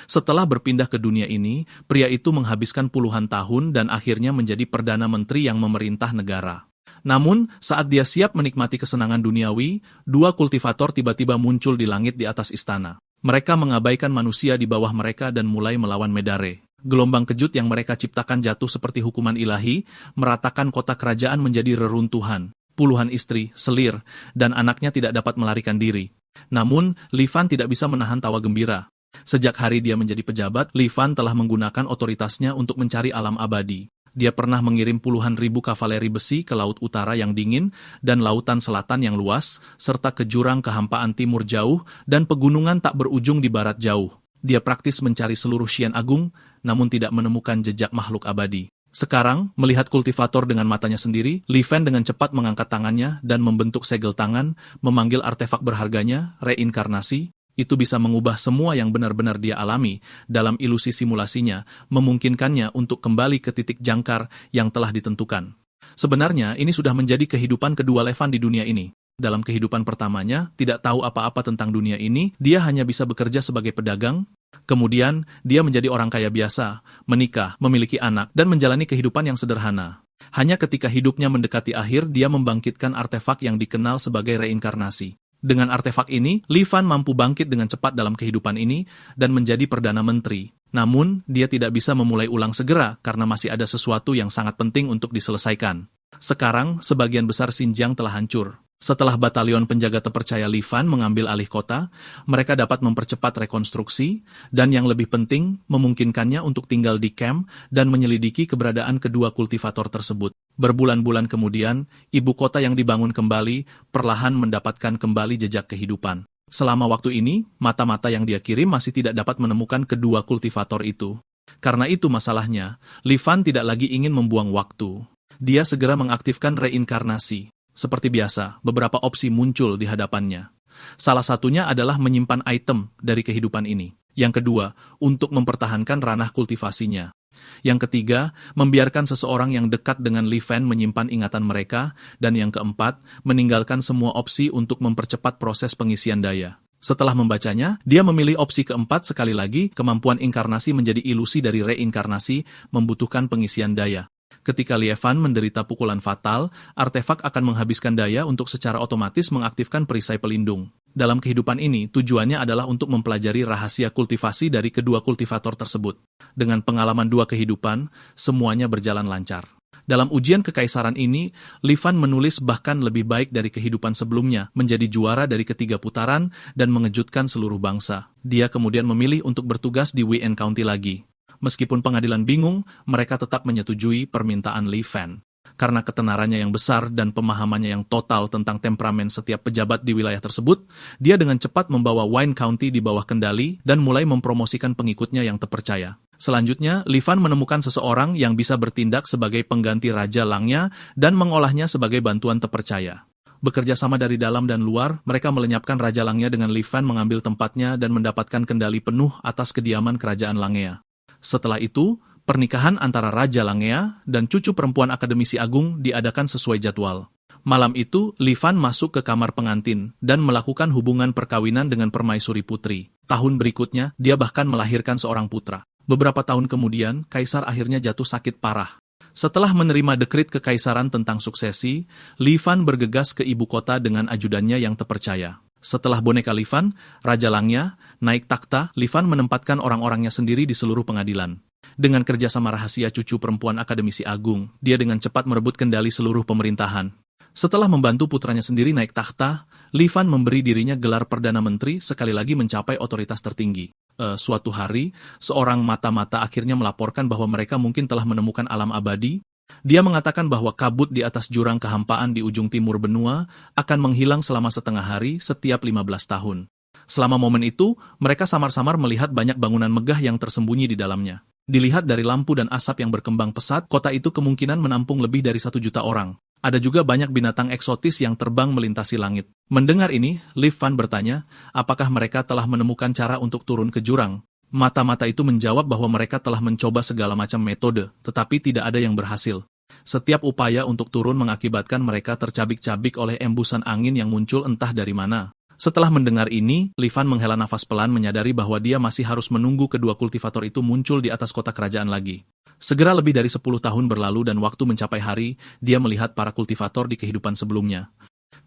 Setelah berpindah ke dunia ini, pria itu menghabiskan puluhan tahun dan akhirnya menjadi Perdana Menteri yang memerintah negara. Namun, saat dia siap menikmati kesenangan duniawi, dua kultivator tiba-tiba muncul di langit di atas istana. Mereka mengabaikan manusia di bawah mereka dan mulai melawan Medare. Gelombang kejut yang mereka ciptakan jatuh seperti hukuman ilahi, meratakan kota kerajaan menjadi reruntuhan. Puluhan istri, selir, dan anaknya tidak dapat melarikan diri. Namun, Li Fan tidak bisa menahan tawa gembira. Sejak hari dia menjadi pejabat, Li Fan telah menggunakan otoritasnya untuk mencari alam abadi. Dia pernah mengirim puluhan ribu kavaleri besi ke Laut Utara yang dingin dan Lautan Selatan yang luas, serta ke jurang kehampaan timur jauh dan pegunungan tak berujung di barat jauh. Dia praktis mencari seluruh Xian Agung, namun tidak menemukan jejak makhluk abadi. Sekarang, melihat kultivator dengan matanya sendiri, Li Fan dengan cepat mengangkat tangannya dan membentuk segel tangan, memanggil artefak berharganya, reinkarnasi. Itu bisa mengubah semua yang benar-benar dia alami dalam ilusi simulasinya, memungkinkannya untuk kembali ke titik jangkar yang telah ditentukan. Sebenarnya, ini sudah menjadi kehidupan kedua Li Fan di dunia ini. Dalam kehidupan pertamanya, tidak tahu apa-apa tentang dunia ini, dia hanya bisa bekerja sebagai pedagang. Kemudian, dia menjadi orang kaya biasa, menikah, memiliki anak, dan menjalani kehidupan yang sederhana. Hanya ketika hidupnya mendekati akhir, dia membangkitkan artefak yang dikenal sebagai reinkarnasi. Dengan artefak ini, Li Fan mampu bangkit dengan cepat dalam kehidupan ini dan menjadi Perdana Menteri. Namun, dia tidak bisa memulai ulang segera karena masih ada sesuatu yang sangat penting untuk diselesaikan. Sekarang, sebagian besar Xinjiang telah hancur. Setelah batalion penjaga terpercaya Li Fan mengambil alih kota, mereka dapat mempercepat rekonstruksi, dan yang lebih penting, memungkinkannya untuk tinggal di camp dan menyelidiki keberadaan kedua kultivator tersebut. Berbulan-bulan kemudian, ibu kota yang dibangun kembali, perlahan mendapatkan kembali jejak kehidupan. Selama waktu ini, mata-mata yang dia kirim masih tidak dapat menemukan kedua kultivator itu. Karena itu masalahnya, Li Fan tidak lagi ingin membuang waktu. Dia segera mengaktifkan reinkarnasi. Seperti biasa, beberapa opsi muncul di hadapannya. Salah satunya adalah menyimpan item dari kehidupan ini. Yang kedua, untuk mempertahankan ranah kultivasinya. Yang ketiga, membiarkan seseorang yang dekat dengan Li Fan menyimpan ingatan mereka. Dan yang keempat, meninggalkan semua opsi untuk mempercepat proses pengisian daya. Setelah membacanya, dia memilih opsi keempat. Sekali lagi, kemampuan inkarnasi menjadi ilusi dari reinkarnasi membutuhkan pengisian daya. Ketika Li Fan menderita pukulan fatal, artefak akan menghabiskan daya untuk secara otomatis mengaktifkan perisai pelindung. Dalam kehidupan ini, tujuannya adalah untuk mempelajari rahasia kultivasi dari kedua kultivator tersebut. Dengan pengalaman dua kehidupan, semuanya berjalan lancar. Dalam ujian kekaisaran ini, Li Fan menulis bahkan lebih baik dari kehidupan sebelumnya, menjadi juara dari ketiga putaran dan mengejutkan seluruh bangsa. Dia kemudian memilih untuk bertugas di Wei County lagi. Meskipun pengadilan bingung, mereka tetap menyetujui permintaan Li Fan. Karena ketenarannya yang besar dan pemahamannya yang total tentang temperamen setiap pejabat di wilayah tersebut, dia dengan cepat membawa Wayne County di bawah kendali dan mulai mempromosikan pengikutnya yang terpercaya. Selanjutnya, Li Fan menemukan seseorang yang bisa bertindak sebagai pengganti Raja Langya dan mengolahnya sebagai bantuan terpercaya. Bekerja sama dari dalam dan luar, mereka melenyapkan Raja Langya dengan Li Fan mengambil tempatnya dan mendapatkan kendali penuh atas kediaman kerajaan Langya. Setelah itu, pernikahan antara Raja Langya dan cucu perempuan akademisi agung diadakan sesuai jadwal. Malam itu, Li Fan masuk ke kamar pengantin dan melakukan hubungan perkawinan dengan permaisuri putri. Tahun berikutnya, dia bahkan melahirkan seorang putra. Beberapa tahun kemudian, kaisar akhirnya jatuh sakit parah. Setelah menerima dekrit kekaisaran tentang suksesi, Li Fan bergegas ke ibu kota dengan ajudannya yang terpercaya. Setelah boneka Li Fan, Raja Langya naik takhta, Li Fan menempatkan orang-orangnya sendiri di seluruh pengadilan. Dengan kerjasama rahasia cucu perempuan akademisi agung, dia dengan cepat merebut kendali seluruh pemerintahan. Setelah membantu putranya sendiri naik takhta, Li Fan memberi dirinya gelar Perdana Menteri sekali lagi mencapai otoritas tertinggi. Suatu hari, seorang mata-mata akhirnya melaporkan bahwa mereka mungkin telah menemukan alam abadi. Dia mengatakan bahwa kabut di atas jurang kehampaan di ujung timur benua akan menghilang selama setengah hari setiap 15 tahun. Selama momen itu, mereka samar-samar melihat banyak bangunan megah yang tersembunyi di dalamnya. Dilihat dari lampu dan asap yang berkembang pesat, kota itu kemungkinan menampung lebih dari 1 juta orang. Ada juga banyak binatang eksotis yang terbang melintasi langit. Mendengar ini, Li Fan bertanya, apakah mereka telah menemukan cara untuk turun ke jurang? Mata-mata itu menjawab bahwa mereka telah mencoba segala macam metode, tetapi tidak ada yang berhasil. Setiap upaya untuk turun mengakibatkan mereka tercabik-cabik oleh embusan angin yang muncul entah dari mana. Setelah mendengar ini, Li Fan menghela nafas pelan menyadari bahwa dia masih harus menunggu kedua kultivator itu muncul di atas kota kerajaan lagi. Segera lebih dari 10 tahun berlalu dan waktu mencapai hari, dia melihat para kultivator di kehidupan sebelumnya.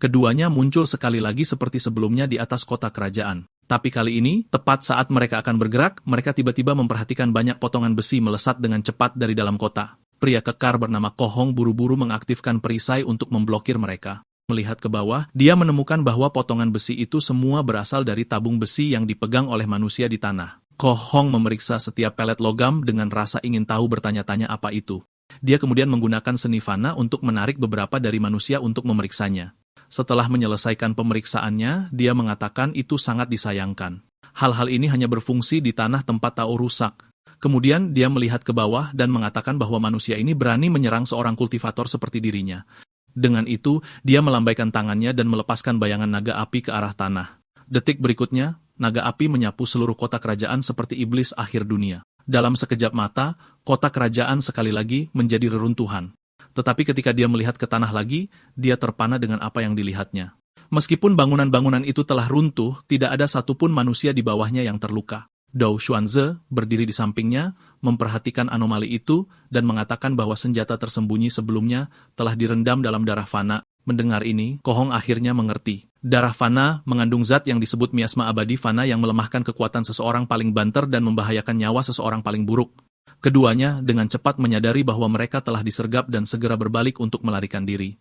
Keduanya muncul sekali lagi seperti sebelumnya di atas kota kerajaan. Tapi kali ini, tepat saat mereka akan bergerak, mereka tiba-tiba memperhatikan banyak potongan besi melesat dengan cepat dari dalam kota. Pria kekar bernama Ko Hong buru-buru mengaktifkan perisai untuk memblokir mereka. Melihat ke bawah, dia menemukan bahwa potongan besi itu semua berasal dari tabung besi yang dipegang oleh manusia di tanah. Ko Hong memeriksa setiap pelet logam dengan rasa ingin tahu bertanya-tanya apa itu. Dia kemudian menggunakan seni fana untuk menarik beberapa dari manusia untuk memeriksanya. Setelah menyelesaikan pemeriksaannya, dia mengatakan itu sangat disayangkan. Hal-hal ini hanya berfungsi di tanah tempat Tao rusak. Kemudian dia melihat ke bawah dan mengatakan bahwa manusia ini berani menyerang seorang kultivator seperti dirinya. Dengan itu, dia melambaikan tangannya dan melepaskan bayangan naga api ke arah tanah. Detik berikutnya, naga api menyapu seluruh kota kerajaan seperti iblis akhir dunia. Dalam sekejap mata, kota kerajaan sekali lagi menjadi reruntuhan. Tetapi ketika dia melihat ke tanah lagi, dia terpana dengan apa yang dilihatnya. Meskipun bangunan-bangunan itu telah runtuh, tidak ada satupun manusia di bawahnya yang terluka. Dao Xuanze berdiri di sampingnya, memperhatikan anomali itu, dan mengatakan bahwa senjata tersembunyi sebelumnya telah direndam dalam darah fana. Mendengar ini, Ko Hong akhirnya mengerti. Darah fana mengandung zat yang disebut miasma abadi fana yang melemahkan kekuatan seseorang paling banter dan membahayakan nyawa seseorang paling buruk. Keduanya dengan cepat menyadari bahwa mereka telah disergap dan segera berbalik untuk melarikan diri.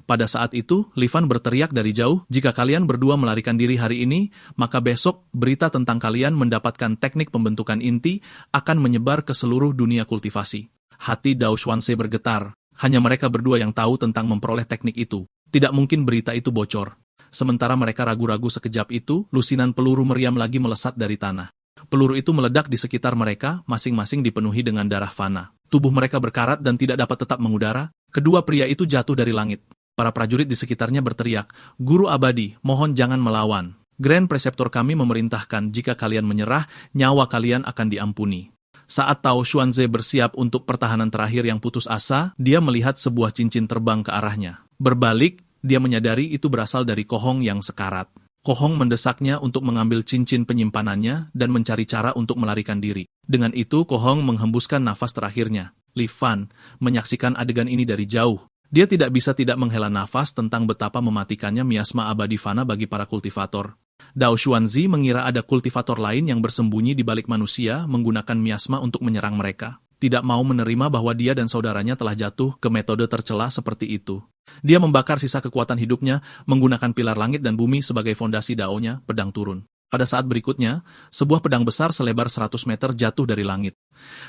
Pada saat itu, Li Fan berteriak dari jauh, jika kalian berdua melarikan diri hari ini, maka besok berita tentang kalian mendapatkan teknik pembentukan inti akan menyebar ke seluruh dunia kultivasi. Hati Dao Xuanze bergetar. Hanya mereka berdua yang tahu tentang memperoleh teknik itu. Tidak mungkin berita itu bocor. Sementara mereka ragu-ragu sekejap itu, lusinan peluru meriam lagi melesat dari tanah. Peluru itu meledak di sekitar mereka, masing-masing dipenuhi dengan darah fana. Tubuh mereka berkarat dan tidak dapat tetap mengudara. Kedua pria itu jatuh dari langit. Para prajurit di sekitarnya berteriak, "Guru abadi, mohon jangan melawan. Grand Preceptor kami memerintahkan jika kalian menyerah, nyawa kalian akan diampuni." Saat Tao Xuanze bersiap untuk pertahanan terakhir yang putus asa, dia melihat sebuah cincin terbang ke arahnya. Berbalik, dia menyadari itu berasal dari Ko Hong yang sekarat. Ko Hong mendesaknya untuk mengambil cincin penyimpanannya dan mencari cara untuk melarikan diri. Dengan itu, Ko Hong menghembuskan nafas terakhirnya. Li Fan menyaksikan adegan ini dari jauh. Dia tidak bisa tidak menghela nafas tentang betapa mematikannya miasma abadi fana bagi para kultivator. Dao Xuanze mengira ada kultivator lain yang bersembunyi di balik manusia menggunakan miasma untuk menyerang mereka. Tidak mau menerima bahwa dia dan saudaranya telah jatuh ke metode tercela seperti itu. Dia membakar sisa kekuatan hidupnya menggunakan pilar langit dan bumi sebagai fondasi daonya, pedang turun. Pada saat berikutnya, sebuah pedang besar selebar 100 meter jatuh dari langit.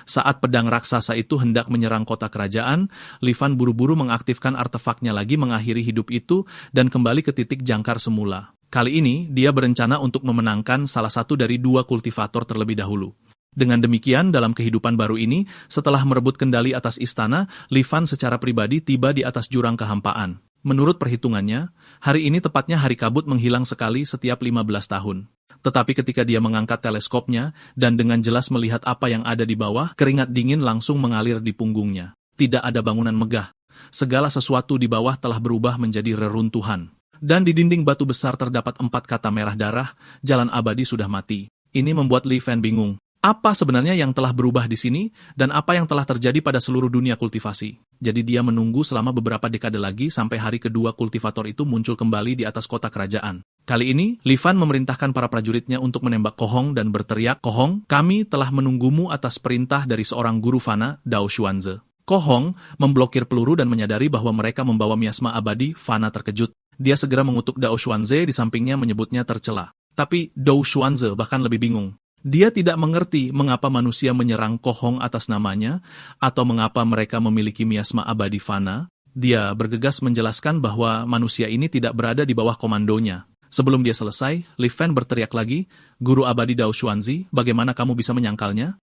Saat pedang raksasa itu hendak menyerang kota kerajaan, Li Fan buru-buru mengaktifkan artefaknya lagi mengakhiri hidup itu dan kembali ke titik jangkar semula. Kali ini, dia berencana untuk memenangkan salah satu dari dua kultivator terlebih dahulu. Dengan demikian, dalam kehidupan baru ini, setelah merebut kendali atas istana, Li Fan secara pribadi tiba di atas jurang kehampaan. Menurut perhitungannya, hari ini tepatnya hari kabut menghilang sekali setiap 15 tahun. Tetapi ketika dia mengangkat teleskopnya dan dengan jelas melihat apa yang ada di bawah, keringat dingin langsung mengalir di punggungnya. Tidak ada bangunan megah. Segala sesuatu di bawah telah berubah menjadi reruntuhan. Dan di dinding batu besar terdapat 4 kata merah darah, jalan abadi sudah mati. Ini membuat Li Fan bingung. Apa sebenarnya yang telah berubah di sini, dan apa yang telah terjadi pada seluruh dunia kultivasi? Jadi dia menunggu selama beberapa dekade lagi sampai hari kedua kultivator itu muncul kembali di atas kota kerajaan. Kali ini, Li Fan memerintahkan para prajuritnya untuk menembak Ko Hong dan berteriak, "Ko Hong, kami telah menunggumu atas perintah dari seorang guru fana, Dao Xuanze." Ko Hong memblokir peluru dan menyadari bahwa mereka membawa miasma abadi. Fana terkejut. Dia segera mengutuk Dao Xuanze, di sampingnya menyebutnya tercela. Tapi Dao Xuanze bahkan lebih bingung. Dia tidak mengerti mengapa manusia menyerang Ko Hong atas namanya, atau mengapa mereka memiliki miasma abadi fana. Dia bergegas menjelaskan bahwa manusia ini tidak berada di bawah komandonya. Sebelum dia selesai, Li Fan berteriak lagi, "Guru abadi Dao Xuanze, bagaimana kamu bisa menyangkalnya?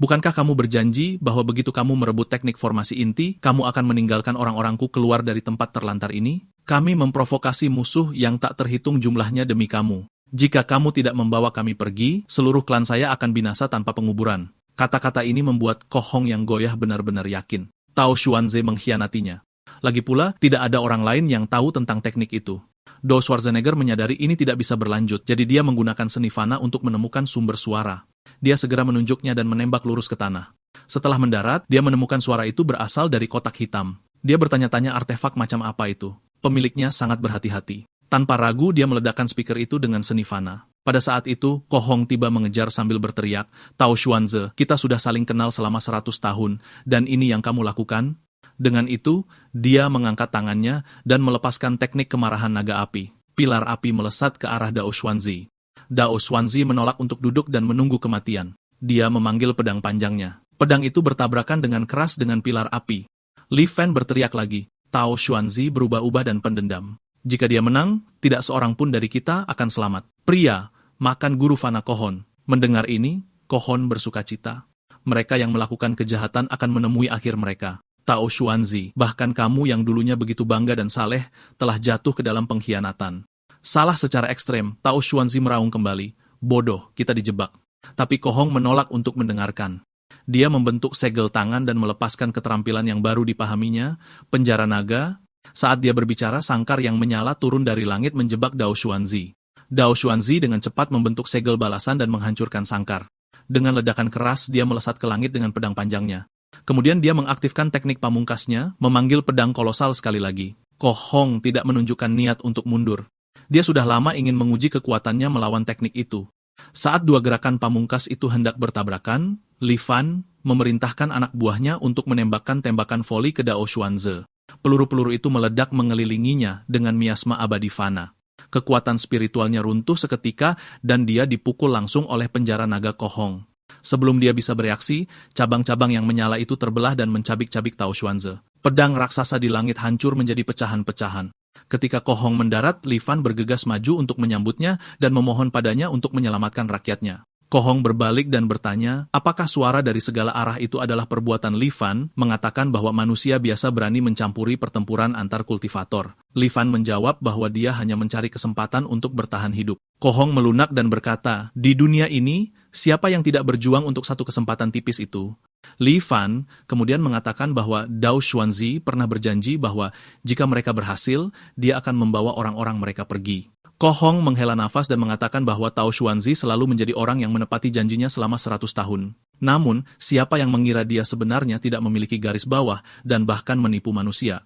Bukankah kamu berjanji bahwa begitu kamu merebut teknik formasi inti, kamu akan meninggalkan orang-orangku keluar dari tempat terlantar ini? Kami memprovokasi musuh yang tak terhitung jumlahnya demi kamu. Jika kamu tidak membawa kami pergi, seluruh klan saya akan binasa tanpa penguburan." Kata-kata ini membuat Ko Hong yang goyah benar-benar yakin. Dao Xuanze mengkhianatinya. Lagi pula, tidak ada orang lain yang tahu tentang teknik itu. Do Schwarzenegger menyadari ini tidak bisa berlanjut, jadi dia menggunakan seni fana untuk menemukan sumber suara. Dia segera menunjuknya dan menembak lurus ke tanah. Setelah mendarat, dia menemukan suara itu berasal dari kotak hitam. Dia bertanya-tanya artefak macam apa itu. Pemiliknya sangat berhati-hati. Tanpa ragu, dia meledakkan speaker itu dengan seni fana. Pada saat itu, Ko Hong tiba mengejar sambil berteriak, "Tao Xuanze, kita sudah saling kenal selama 100 tahun, dan ini yang kamu lakukan?" Dengan itu, dia mengangkat tangannya dan melepaskan teknik kemarahan naga api. Pilar api melesat ke arah Dao Xuanzi. Dao Xuanzi menolak untuk duduk dan menunggu kematian. Dia memanggil pedang panjangnya. Pedang itu bertabrakan dengan keras dengan pilar api. Li Fan berteriak lagi. Tao Xuanzi berubah-ubah dan pendendam. Jika dia menang, tidak seorang pun dari kita akan selamat. Pria, makan guru fana Kohon. Mendengar ini, Kohon bersukacita. Mereka yang melakukan kejahatan akan menemui akhir mereka. Tao Xuanzi, bahkan kamu yang dulunya begitu bangga dan saleh, telah jatuh ke dalam pengkhianatan. Salah secara ekstrem, Tao Xuanzi meraung kembali. Bodoh, kita dijebak. Tapi Kohong menolak untuk mendengarkan. Dia membentuk segel tangan dan melepaskan keterampilan yang baru dipahaminya, penjara naga. Saat dia berbicara, sangkar yang menyala turun dari langit menjebak Dao Xuanzi. Dao Xuanzi dengan cepat membentuk segel balasan dan menghancurkan sangkar. Dengan ledakan keras, dia melesat ke langit dengan pedang panjangnya. Kemudian dia mengaktifkan teknik pamungkasnya, memanggil pedang kolosal sekali lagi. Ko Hong tidak menunjukkan niat untuk mundur. Dia sudah lama ingin menguji kekuatannya melawan teknik itu. Saat dua gerakan pamungkas itu hendak bertabrakan, Li Fan memerintahkan anak buahnya untuk menembakkan tembakan voli ke Dao Xuanze. Peluru-peluru itu meledak mengelilinginya dengan miasma abadi fana. Kekuatan spiritualnya runtuh seketika dan dia dipukul langsung oleh penjara naga Ko Hong. Sebelum dia bisa bereaksi, cabang-cabang yang menyala itu terbelah dan mencabik-cabik Tao Xuanze. Pedang raksasa di langit hancur menjadi pecahan-pecahan. Ketika Ko Hong mendarat, Li Fan bergegas maju untuk menyambutnya dan memohon padanya untuk menyelamatkan rakyatnya. Ko Hong berbalik dan bertanya, apakah suara dari segala arah itu adalah perbuatan Li Fan, mengatakan bahwa manusia biasa berani mencampuri pertempuran antar kultivator. Li Fan menjawab bahwa dia hanya mencari kesempatan untuk bertahan hidup. Ko Hong melunak dan berkata, di dunia ini, siapa yang tidak berjuang untuk satu kesempatan tipis itu? Li Fan kemudian mengatakan bahwa Dao Xuanzi pernah berjanji bahwa jika mereka berhasil, dia akan membawa orang-orang mereka pergi. Ko Hong menghela nafas dan mengatakan bahwa Tao Xuanzi selalu menjadi orang yang menepati janjinya selama 100 tahun. Namun, siapa yang mengira dia sebenarnya tidak memiliki garis bawah dan bahkan menipu manusia?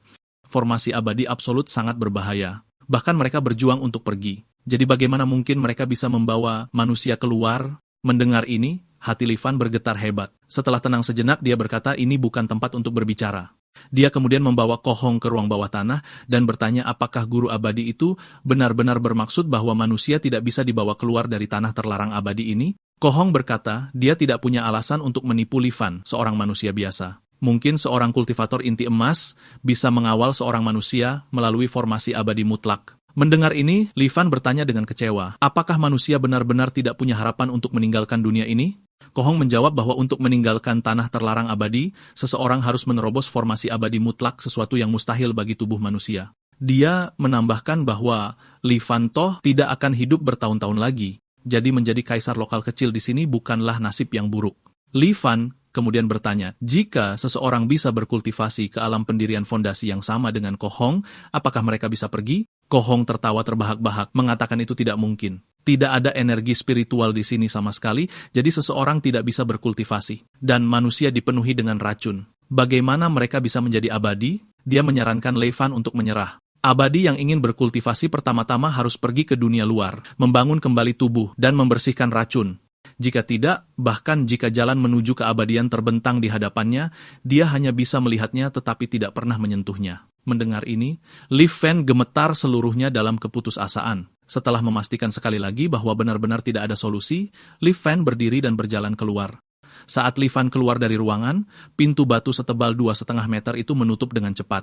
Formasi abadi absolut sangat berbahaya. Bahkan mereka berjuang untuk pergi. Jadi bagaimana mungkin mereka bisa membawa manusia keluar? Mendengar ini, hati Li Fan bergetar hebat. Setelah tenang sejenak, dia berkata ini bukan tempat untuk berbicara. Dia kemudian membawa Ko Hong ke ruang bawah tanah dan bertanya apakah guru abadi itu benar-benar bermaksud bahwa manusia tidak bisa dibawa keluar dari tanah terlarang abadi ini? Ko Hong berkata, dia tidak punya alasan untuk menipu Li Fan, seorang manusia biasa. Mungkin seorang kultivator inti emas bisa mengawal seorang manusia melalui formasi abadi mutlak. Mendengar ini, Li Fan bertanya dengan kecewa, apakah manusia benar-benar tidak punya harapan untuk meninggalkan dunia ini? Ko Hong menjawab bahwa untuk meninggalkan tanah terlarang abadi, seseorang harus menerobos formasi abadi mutlak, sesuatu yang mustahil bagi tubuh manusia. Dia menambahkan bahwa Li Fan Toh tidak akan hidup bertahun-tahun lagi, jadi menjadi kaisar lokal kecil di sini bukanlah nasib yang buruk. Li Fan kemudian bertanya, jika seseorang bisa berkultivasi ke alam pendirian fondasi yang sama dengan Ko Hong, apakah mereka bisa pergi? Ko Hong tertawa terbahak-bahak, mengatakan itu tidak mungkin. Tidak ada energi spiritual di sini sama sekali, jadi seseorang tidak bisa berkultivasi. Dan manusia dipenuhi dengan racun. Bagaimana mereka bisa menjadi abadi? Dia menyarankan Li Fan untuk menyerah. Abadi yang ingin berkultivasi pertama-tama harus pergi ke dunia luar, membangun kembali tubuh, dan membersihkan racun. Jika tidak, bahkan jika jalan menuju keabadian terbentang di hadapannya, dia hanya bisa melihatnya tetapi tidak pernah menyentuhnya. Mendengar ini, Li Fan gemetar seluruhnya dalam keputusasaan. Setelah memastikan sekali lagi bahwa benar-benar tidak ada solusi, Li Fan berdiri dan berjalan keluar. Saat Li Fan keluar dari ruangan, pintu batu setebal 2,5 meter itu menutup dengan cepat.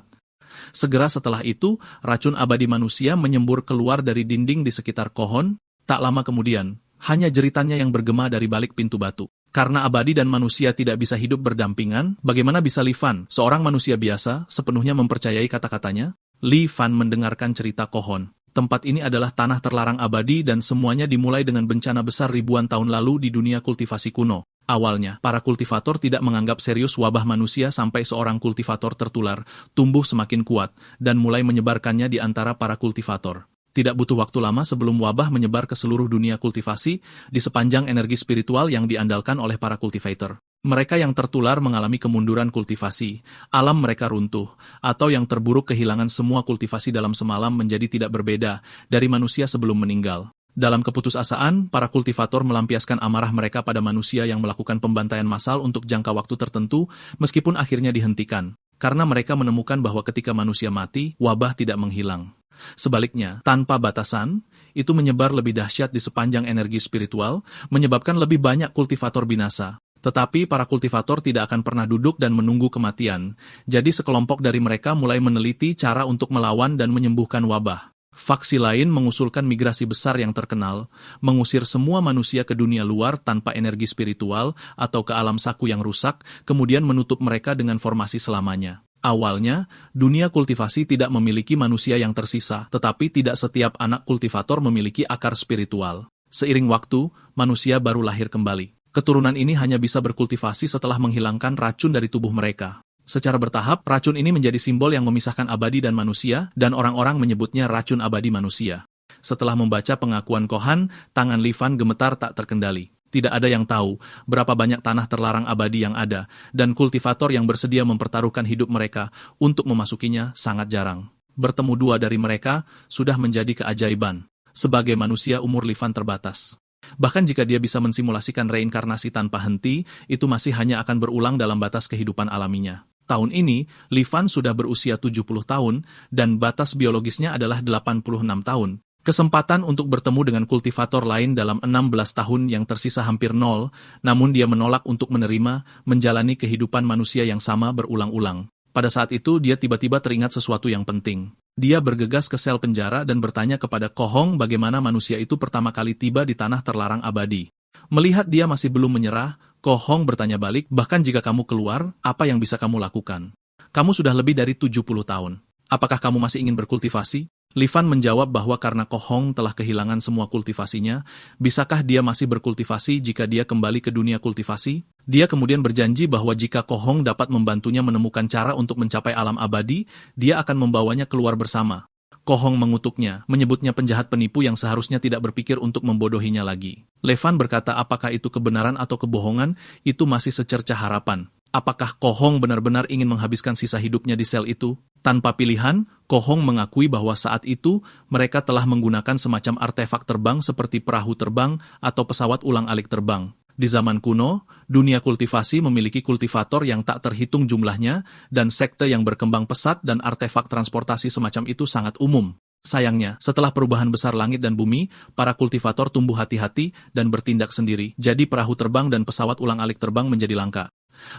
Segera setelah itu, racun abadi manusia menyembur keluar dari dinding di sekitar Ko Hong. Tak lama kemudian, hanya jeritannya yang bergema dari balik pintu batu. Karena abadi dan manusia tidak bisa hidup berdampingan, bagaimana bisa Li Fan, seorang manusia biasa, sepenuhnya mempercayai kata-katanya? Li Fan mendengarkan cerita Ko Hong. Tempat ini adalah tanah terlarang abadi dan semuanya dimulai dengan bencana besar ribuan tahun lalu di dunia kultivasi kuno. Awalnya, para kultivator tidak menganggap serius wabah manusia sampai seorang kultivator tertular, tumbuh semakin kuat, dan mulai menyebarkannya di antara para kultivator. Tidak butuh waktu lama sebelum wabah menyebar ke seluruh dunia kultivasi di sepanjang energi spiritual yang diandalkan oleh para kultivator. Mereka yang tertular mengalami kemunduran kultivasi, alam mereka runtuh, atau yang terburuk kehilangan semua kultivasi dalam semalam menjadi tidak berbeda dari manusia sebelum meninggal. Dalam keputusasaan, para kultivator melampiaskan amarah mereka pada manusia yang melakukan pembantaian massal untuk jangka waktu tertentu, meskipun akhirnya dihentikan. Karena mereka menemukan bahwa ketika manusia mati, wabah tidak menghilang. Sebaliknya, tanpa batasan, itu menyebar lebih dahsyat di sepanjang energi spiritual, menyebabkan lebih banyak kultivator binasa. Tetapi para kultivator tidak akan pernah duduk dan menunggu kematian. Jadi sekelompok dari mereka mulai meneliti cara untuk melawan dan menyembuhkan wabah. Faksi lain mengusulkan migrasi besar yang terkenal, mengusir semua manusia ke dunia luar tanpa energi spiritual atau ke alam saku yang rusak, kemudian menutup mereka dengan formasi selamanya. Awalnya, dunia kultivasi tidak memiliki manusia yang tersisa, tetapi tidak setiap anak kultivator memiliki akar spiritual. Seiring waktu, manusia baru lahir kembali. Keturunan ini hanya bisa berkultivasi setelah menghilangkan racun dari tubuh mereka. Secara bertahap, racun ini menjadi simbol yang memisahkan abadi dan manusia, dan orang-orang menyebutnya racun abadi manusia. Setelah membaca pengakuan Kohan, tangan Li Fan gemetar tak terkendali. Tidak ada yang tahu berapa banyak tanah terlarang abadi yang ada, dan kultivator yang bersedia mempertaruhkan hidup mereka untuk memasukinya sangat jarang. Bertemu dua dari mereka sudah menjadi keajaiban. Sebagai manusia, umur Li Fan terbatas. Bahkan jika dia bisa mensimulasikan reinkarnasi tanpa henti, itu masih hanya akan berulang dalam batas kehidupan alaminya. Tahun ini, Li Fan sudah berusia 70 tahun, dan batas biologisnya adalah 86 tahun. Kesempatan untuk bertemu dengan kultivator lain dalam 16 tahun yang tersisa hampir nol, namun dia menolak untuk menerima, menjalani kehidupan manusia yang sama berulang-ulang. Pada saat itu, dia tiba-tiba teringat sesuatu yang penting. Dia bergegas ke sel penjara dan bertanya kepada Kohong bagaimana manusia itu pertama kali tiba di tanah terlarang abadi. Melihat dia masih belum menyerah, Kohong bertanya balik, bahkan jika kamu keluar, apa yang bisa kamu lakukan? Kamu sudah lebih dari 70 tahun. Apakah kamu masih ingin berkultivasi? Li Fan menjawab bahwa karena Kohong telah kehilangan semua kultivasinya, bisakah dia masih berkultivasi jika dia kembali ke dunia kultivasi? Dia kemudian berjanji bahwa jika Kohong dapat membantunya menemukan cara untuk mencapai alam abadi, dia akan membawanya keluar bersama. Kohong mengutuknya, menyebutnya penjahat penipu yang seharusnya tidak berpikir untuk membodohinya lagi. Li Fan berkata apakah itu kebenaran atau kebohongan, itu masih secercah harapan. Apakah Kohong benar-benar ingin menghabiskan sisa hidupnya di sel itu? Tanpa pilihan, Kohong mengakui bahwa saat itu mereka telah menggunakan semacam artefak terbang seperti perahu terbang atau pesawat ulang-alik terbang. Di zaman kuno, dunia kultivasi memiliki kultivator yang tak terhitung jumlahnya, dan sekte yang berkembang pesat dan artefak transportasi semacam itu sangat umum. Sayangnya, setelah perubahan besar langit dan bumi, para kultivator tumbuh hati-hati dan bertindak sendiri, jadi perahu terbang dan pesawat ulang-alik terbang menjadi langka.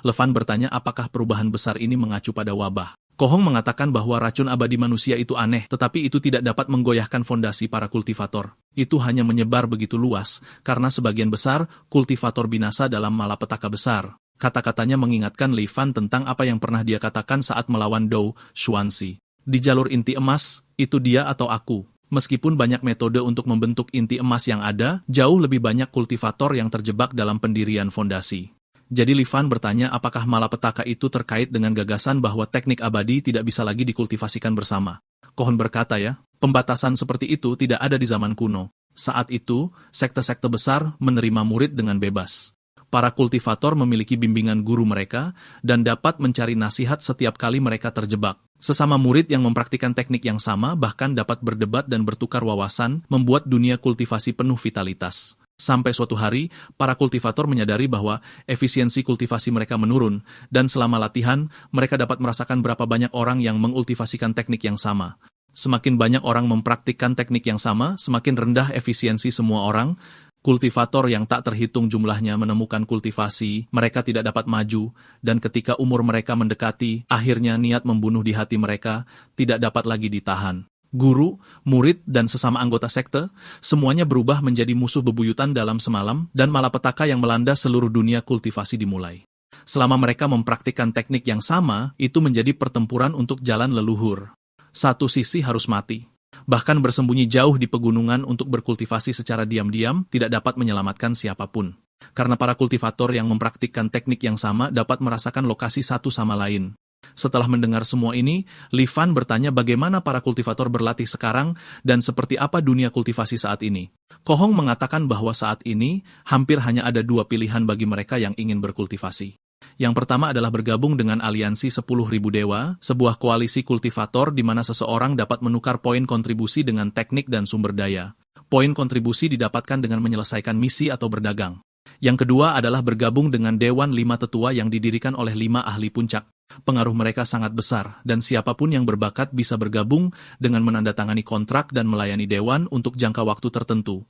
Li Fan bertanya apakah perubahan besar ini mengacu pada wabah. Kohong mengatakan bahwa racun abadi manusia itu aneh, tetapi itu tidak dapat menggoyahkan fondasi para kultivator. Itu hanya menyebar begitu luas, karena sebagian besar kultivator binasa dalam malapetaka besar. Kata-katanya mengingatkan Li Fan tentang apa yang pernah dia katakan saat melawan Dou Xuanxi. Di jalur inti emas, itu dia atau aku. Meskipun banyak metode untuk membentuk inti emas yang ada, jauh lebih banyak kultivator yang terjebak dalam pendirian fondasi. Jadi Li Fan bertanya apakah malapetaka itu terkait dengan gagasan bahwa teknik abadi tidak bisa lagi dikultivasikan bersama. Kohon berkata pembatasan seperti itu tidak ada di zaman kuno. Saat itu, sekte-sekte besar menerima murid dengan bebas. Para kultivator memiliki bimbingan guru mereka dan dapat mencari nasihat setiap kali mereka terjebak. Sesama murid yang mempraktikkan teknik yang sama bahkan dapat berdebat dan bertukar wawasan, membuat dunia kultivasi penuh vitalitas. Sampai suatu hari, para kultivator menyadari bahwa efisiensi kultivasi mereka menurun, dan selama latihan, mereka dapat merasakan berapa banyak orang yang mengultivasikan teknik yang sama. Semakin banyak orang mempraktikkan teknik yang sama, semakin rendah efisiensi semua orang. Kultivator yang tak terhitung jumlahnya menemukan kultivasi, mereka tidak dapat maju, dan ketika umur mereka mendekati, akhirnya niat membunuh di hati mereka tidak dapat lagi ditahan. Guru, murid, dan sesama anggota sekte, semuanya berubah menjadi musuh bebuyutan dalam semalam, dan malapetaka yang melanda seluruh dunia kultivasi dimulai. Selama mereka mempraktikkan teknik yang sama, itu menjadi pertempuran untuk jalan leluhur. Satu sisi harus mati. Bahkan bersembunyi jauh di pegunungan untuk berkultivasi secara diam-diam tidak dapat menyelamatkan siapapun. Karena para kultivator yang mempraktikkan teknik yang sama dapat merasakan lokasi satu sama lain. Setelah mendengar semua ini, Li Fan bertanya bagaimana para kultivator berlatih sekarang dan seperti apa dunia kultivasi saat ini. Ko Hong mengatakan bahwa saat ini, hampir hanya ada dua pilihan bagi mereka yang ingin berkultivasi. Yang pertama adalah bergabung dengan aliansi 10.000 dewa, sebuah koalisi kultivator di mana seseorang dapat menukar poin kontribusi dengan teknik dan sumber daya. Poin kontribusi didapatkan dengan menyelesaikan misi atau berdagang. Yang kedua adalah bergabung dengan Dewan 5 Tetua yang didirikan oleh 5 ahli puncak. Pengaruh mereka sangat besar, dan siapapun yang berbakat bisa bergabung dengan menandatangani kontrak dan melayani Dewan untuk jangka waktu tertentu.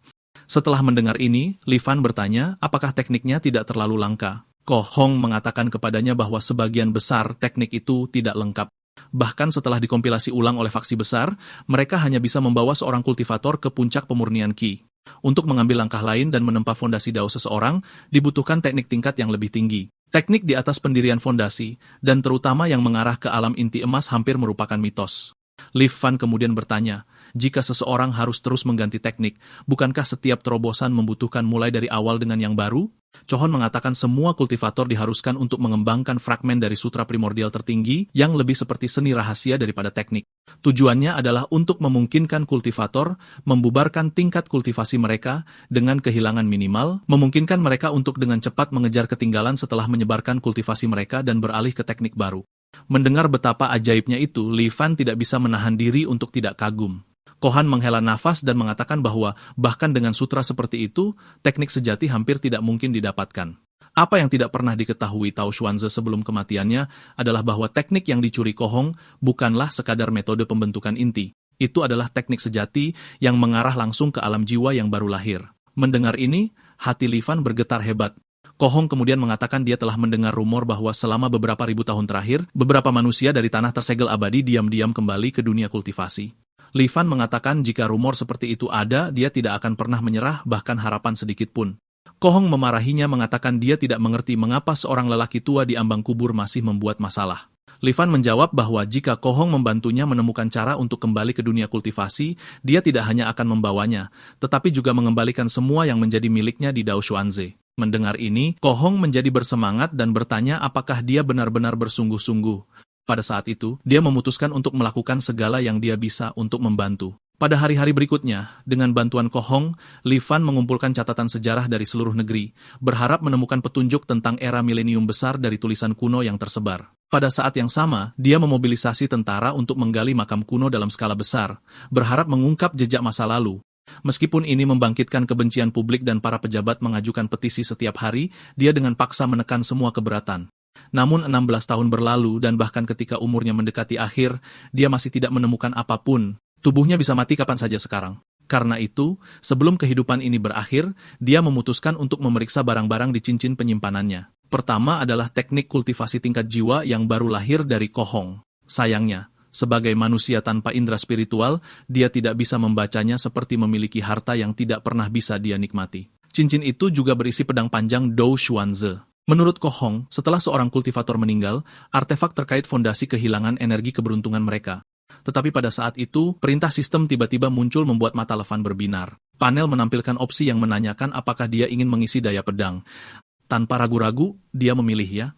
Setelah mendengar ini, Li Fan bertanya apakah tekniknya tidak terlalu langka. Ko Hong mengatakan kepadanya bahwa sebagian besar teknik itu tidak lengkap. Bahkan setelah dikompilasi ulang oleh faksi besar, mereka hanya bisa membawa seorang kultivator ke puncak pemurnian Qi. Untuk mengambil langkah lain dan menempa fondasi Dao seseorang, dibutuhkan teknik tingkat yang lebih tinggi. Teknik di atas pendirian fondasi, dan terutama yang mengarah ke alam inti emas hampir merupakan mitos. Li Fan kemudian bertanya, jika seseorang harus terus mengganti teknik, bukankah setiap terobosan membutuhkan mulai dari awal dengan yang baru? Ko Hong mengatakan semua kultivator diharuskan untuk mengembangkan fragmen dari sutra primordial tertinggi yang lebih seperti seni rahasia daripada teknik. Tujuannya adalah untuk memungkinkan kultivator membubarkan tingkat kultivasi mereka dengan kehilangan minimal, memungkinkan mereka untuk dengan cepat mengejar ketinggalan setelah menyebarkan kultivasi mereka dan beralih ke teknik baru. Mendengar betapa ajaibnya itu, Li Fan tidak bisa menahan diri untuk tidak kagum. Ko Hong menghela nafas dan mengatakan bahwa bahkan dengan sutra seperti itu, teknik sejati hampir tidak mungkin didapatkan. Apa yang tidak pernah diketahui Tao Xuanze sebelum kematiannya adalah bahwa teknik yang dicuri Ko Hong bukanlah sekadar metode pembentukan inti. Itu adalah teknik sejati yang mengarah langsung ke alam jiwa yang baru lahir. Mendengar ini, hati Li Fan bergetar hebat. Ko Hong kemudian mengatakan dia telah mendengar rumor bahwa selama beberapa ribu tahun terakhir, beberapa manusia dari tanah tersegel abadi diam-diam kembali ke dunia kultivasi. Li Fan mengatakan jika rumor seperti itu ada, dia tidak akan pernah menyerah bahkan harapan sedikit pun. Ko Hong memarahinya mengatakan dia tidak mengerti mengapa seorang lelaki tua di ambang kubur masih membuat masalah. Li Fan menjawab bahwa jika Ko Hong membantunya menemukan cara untuk kembali ke dunia kultivasi, dia tidak hanya akan membawanya, tetapi juga mengembalikan semua yang menjadi miliknya di Dao Xuanze. Mendengar ini, Ko Hong menjadi bersemangat dan bertanya apakah dia benar-benar bersungguh-sungguh. Pada saat itu, dia memutuskan untuk melakukan segala yang dia bisa untuk membantu. Pada hari-hari berikutnya, dengan bantuan Ko Hong, Li Fan mengumpulkan catatan sejarah dari seluruh negeri, berharap menemukan petunjuk tentang era milenium besar dari tulisan kuno yang tersebar. Pada saat yang sama, dia memobilisasi tentara untuk menggali makam kuno dalam skala besar, berharap mengungkap jejak masa lalu. Meskipun ini membangkitkan kebencian publik dan para pejabat mengajukan petisi setiap hari, dia dengan paksa menekan semua keberatan. Namun 16 tahun berlalu dan bahkan ketika umurnya mendekati akhir, dia masih tidak menemukan apapun. Tubuhnya bisa mati kapan saja sekarang. Karena itu, sebelum kehidupan ini berakhir, dia memutuskan untuk memeriksa barang-barang di cincin penyimpanannya. Pertama adalah teknik kultivasi tingkat jiwa yang baru lahir dari Ko Hong. Sayangnya, sebagai manusia tanpa indera spiritual, dia tidak bisa membacanya seperti memiliki harta yang tidak pernah bisa dia nikmati. Cincin itu juga berisi pedang panjang Dao Xuanze. Menurut Ko Hong, setelah seorang kultivator meninggal, artefak terkait fondasi kehilangan energi keberuntungan mereka. Tetapi pada saat itu, perintah sistem tiba-tiba muncul membuat mata Li Fan berbinar. Panel menampilkan opsi yang menanyakan apakah dia ingin mengisi daya pedang. Tanpa ragu-ragu, dia memilih ya.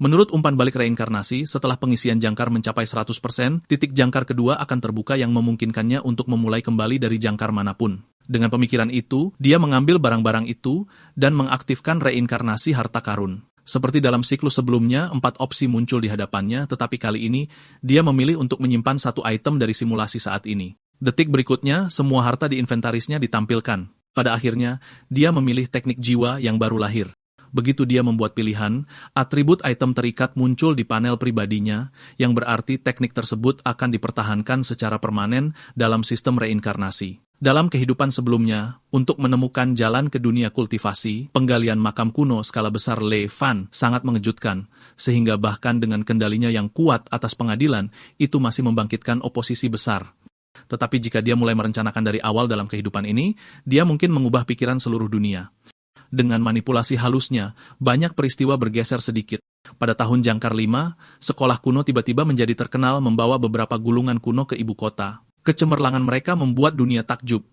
Menurut umpan balik reinkarnasi, setelah pengisian jangkar mencapai 100%, titik jangkar kedua akan terbuka yang memungkinkannya untuk memulai kembali dari jangkar manapun. Dengan pemikiran itu, dia mengambil barang-barang itu dan mengaktifkan reinkarnasi harta karun. Seperti dalam siklus sebelumnya, 4 opsi muncul di hadapannya, tetapi kali ini, dia memilih untuk menyimpan satu item dari simulasi saat ini. Detik berikutnya, semua harta di inventarisnya ditampilkan. Pada akhirnya, dia memilih teknik jiwa yang baru lahir. Begitu dia membuat pilihan, atribut item terikat muncul di panel pribadinya, yang berarti teknik tersebut akan dipertahankan secara permanen dalam sistem reinkarnasi. Dalam kehidupan sebelumnya, untuk menemukan jalan ke dunia kultivasi, penggalian makam kuno skala besar Li Fan sangat mengejutkan, sehingga bahkan dengan kendalinya yang kuat atas pengadilan, itu masih membangkitkan oposisi besar. Tetapi jika dia mulai merencanakan dari awal dalam kehidupan ini, dia mungkin mengubah pikiran seluruh dunia. Dengan manipulasi halusnya, banyak peristiwa bergeser sedikit. Pada tahun Jangkar 5, sekolah kuno tiba-tiba menjadi terkenal membawa beberapa gulungan kuno ke ibu kota. Kecemerlangan mereka membuat dunia takjub.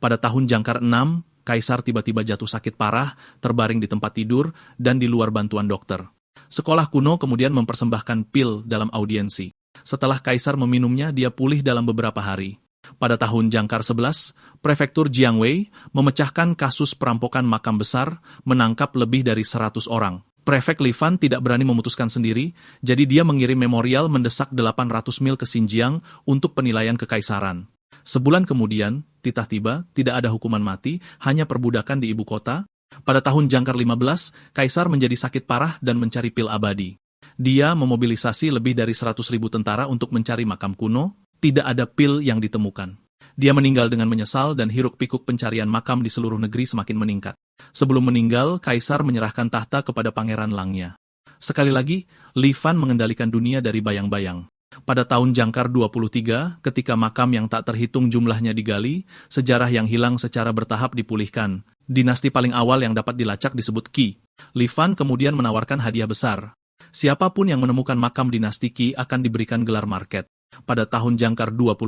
Pada tahun Jangkar 6, Kaisar tiba-tiba jatuh sakit parah, terbaring di tempat tidur, dan di luar bantuan dokter. Sekolah kuno kemudian mempersembahkan pil dalam audiensi. Setelah kaisar meminumnya, dia pulih dalam beberapa hari. Pada tahun Jangkar 11, Prefektur Jiangwei memecahkan kasus perampokan makam besar, menangkap lebih dari 100 orang. Prefek Li Fan tidak berani memutuskan sendiri, jadi dia mengirim memorial mendesak 800 mil ke Xinjiang untuk penilaian kekaisaran. Sebulan kemudian, titah tiba, tidak ada hukuman mati, hanya perbudakan di ibu kota. Pada tahun Jangkar 15, kaisar menjadi sakit parah dan mencari pil abadi. Dia memobilisasi lebih dari 100.000 tentara untuk mencari makam kuno. Tidak ada pil yang ditemukan. Dia meninggal dengan menyesal dan hiruk-pikuk pencarian makam di seluruh negeri semakin meningkat. Sebelum meninggal, kaisar menyerahkan tahta kepada Pangeran Langnya. Sekali lagi, Li Fan mengendalikan dunia dari bayang-bayang. Pada tahun Jangkar 23, ketika makam yang tak terhitung jumlahnya digali, sejarah yang hilang secara bertahap dipulihkan. Dinasti paling awal yang dapat dilacak disebut Qi. Li Fan kemudian menawarkan hadiah besar. Siapapun yang menemukan makam dinasti Qi akan diberikan gelar market. Pada tahun Jangkar 25,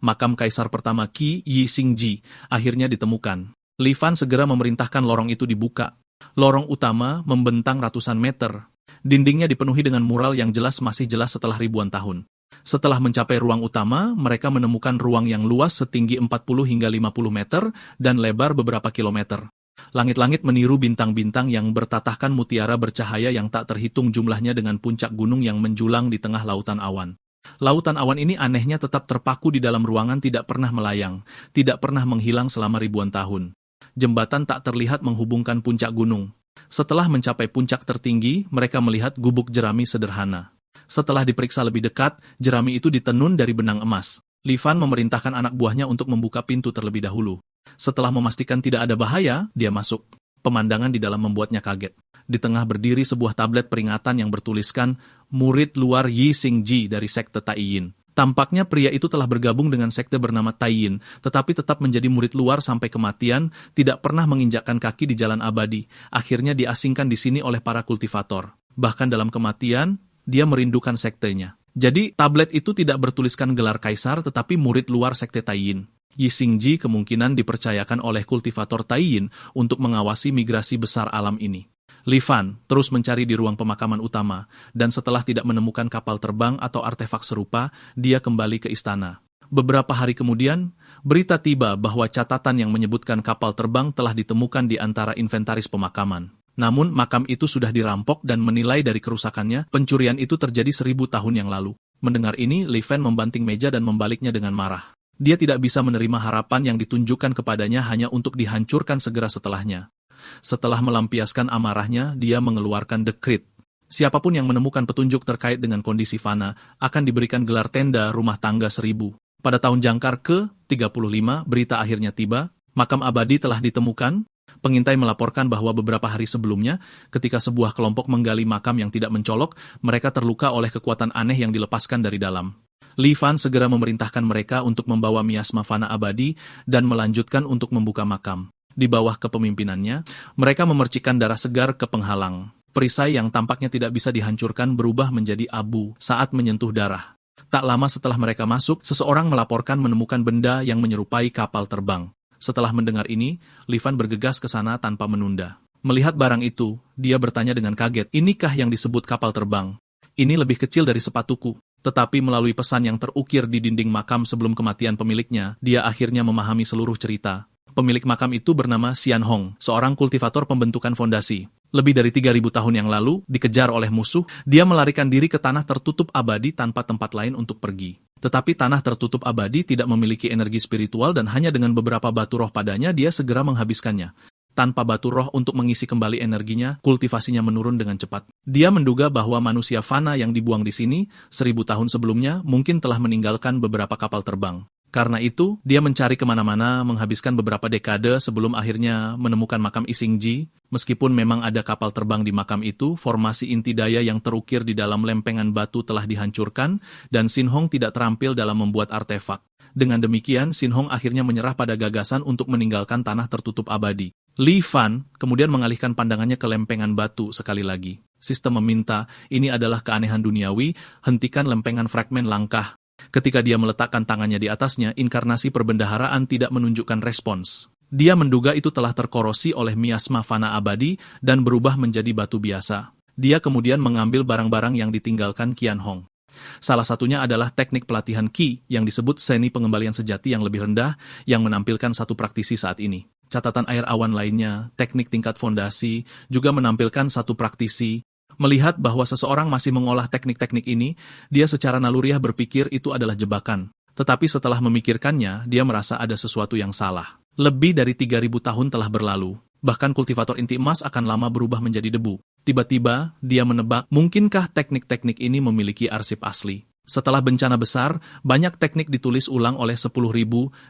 makam kaisar pertama Qi Yi Xingji akhirnya ditemukan. Li Fan segera memerintahkan lorong itu dibuka. Lorong utama membentang ratusan meter. Dindingnya dipenuhi dengan mural yang masih jelas setelah ribuan tahun. Setelah mencapai ruang utama, mereka menemukan ruang yang luas setinggi 40 hingga 50 meter dan lebar beberapa kilometer. Langit-langit meniru bintang-bintang yang bertatahkan mutiara bercahaya yang tak terhitung jumlahnya dengan puncak gunung yang menjulang di tengah lautan awan. Lautan awan ini anehnya tetap terpaku di dalam ruangan, tidak pernah melayang, tidak pernah menghilang selama ribuan tahun. Jembatan tak terlihat menghubungkan puncak gunung. Setelah mencapai puncak tertinggi, mereka melihat gubuk jerami sederhana. Setelah diperiksa lebih dekat, jerami itu ditenun dari benang emas. Li Fan memerintahkan anak buahnya untuk membuka pintu terlebih dahulu. Setelah memastikan tidak ada bahaya, dia masuk. Pemandangan di dalam membuatnya kaget. Di tengah berdiri sebuah tablet peringatan yang bertuliskan murid luar Yi Xingji dari sekte Taiyin. Tampaknya pria itu telah bergabung dengan sekte bernama Taiyin, tetapi tetap menjadi murid luar sampai kematian, tidak pernah menginjakkan kaki di jalan abadi. Akhirnya diasingkan di sini oleh para kultivator. Bahkan dalam kematian, dia merindukan sektenya. Jadi, tablet itu tidak bertuliskan gelar kaisar, tetapi murid luar sekte Taiyin. Yi Xingji kemungkinan dipercayakan oleh kultivator Taiyin untuk mengawasi migrasi besar alam ini. Li Fan terus mencari di ruang pemakaman utama, dan setelah tidak menemukan kapal terbang atau artefak serupa, dia kembali ke istana. Beberapa hari kemudian, berita tiba bahwa catatan yang menyebutkan kapal terbang telah ditemukan di antara inventaris pemakaman. Namun, makam itu sudah dirampok dan menilai dari kerusakannya, pencurian itu terjadi 1000 tahun yang lalu. Mendengar ini, Li Fan membanting meja dan membaliknya dengan marah. Dia tidak bisa menerima harapan yang ditunjukkan kepadanya hanya untuk dihancurkan segera setelahnya. Setelah melampiaskan amarahnya, dia mengeluarkan dekrit. Siapapun yang menemukan petunjuk terkait dengan kondisi Fana akan diberikan gelar tenda rumah tangga 1000. Pada tahun Jangkar ke-35, berita akhirnya tiba. Makam abadi telah ditemukan. Pengintai melaporkan bahwa beberapa hari sebelumnya, ketika sebuah kelompok menggali makam yang tidak mencolok, mereka terluka oleh kekuatan aneh yang dilepaskan dari dalam. Li Fan segera memerintahkan mereka untuk membawa miasma Fana abadi dan melanjutkan untuk membuka makam. Di bawah kepemimpinannya, mereka memercikkan darah segar ke penghalang. Perisai yang tampaknya tidak bisa dihancurkan berubah menjadi abu saat menyentuh darah. Tak lama setelah mereka masuk, seseorang melaporkan menemukan benda yang menyerupai kapal terbang. Setelah mendengar ini, Li Fan bergegas ke sana tanpa menunda. Melihat barang itu, dia bertanya dengan kaget, "Inikah yang disebut kapal terbang? Ini lebih kecil dari sepatuku." Tetapi melalui pesan yang terukir di dinding makam sebelum kematian pemiliknya, dia akhirnya memahami seluruh cerita. Pemilik makam itu bernama Xian Hong, seorang kultivator pembentukan fondasi. Lebih dari 3000 tahun yang lalu, dikejar oleh musuh, dia melarikan diri ke tanah tertutup abadi tanpa tempat lain untuk pergi. Tetapi tanah tertutup abadi tidak memiliki energi spiritual dan hanya dengan beberapa batu roh padanya dia segera menghabiskannya. Tanpa batu roh untuk mengisi kembali energinya, kultivasinya menurun dengan cepat. Dia menduga bahwa manusia Fana yang dibuang di sini, 1000 tahun sebelumnya, mungkin telah meninggalkan beberapa kapal terbang. Karena itu, dia mencari kemana-mana, menghabiskan beberapa dekade sebelum akhirnya menemukan makam Xingji. Meskipun memang ada kapal terbang di makam itu, formasi inti daya yang terukir di dalam lempengan batu telah dihancurkan, dan Xin Hong tidak terampil dalam membuat artefak. Dengan demikian, Xin Hong akhirnya menyerah pada gagasan untuk meninggalkan tanah tertutup abadi. Li Fan kemudian mengalihkan pandangannya ke lempengan batu sekali lagi. Sistem meminta, ini adalah keanehan duniawi, hentikan lempengan fragmen langkah. Ketika dia meletakkan tangannya di atasnya, inkarnasi perbendaharaan tidak menunjukkan respons. Dia menduga itu telah terkorosi oleh miasma Fana abadi dan berubah menjadi batu biasa. Dia kemudian mengambil barang-barang yang ditinggalkan Qian Hong. Salah satunya adalah teknik pelatihan Qi yang disebut seni pengembalian sejati yang lebih rendah yang menampilkan satu praktisi saat ini. Catatan air awan lainnya, teknik tingkat fondasi, juga menampilkan satu praktisi. Melihat bahwa seseorang masih mengolah teknik-teknik ini, dia secara naluriah berpikir itu adalah jebakan. Tetapi setelah memikirkannya, dia merasa ada sesuatu yang salah. Lebih dari 3.000 tahun telah berlalu. Bahkan kultivator inti emas akan lama berubah menjadi debu. Tiba-tiba, dia menebak, mungkinkah teknik-teknik ini memiliki arsip asli? Setelah bencana besar, banyak teknik ditulis ulang oleh 10.000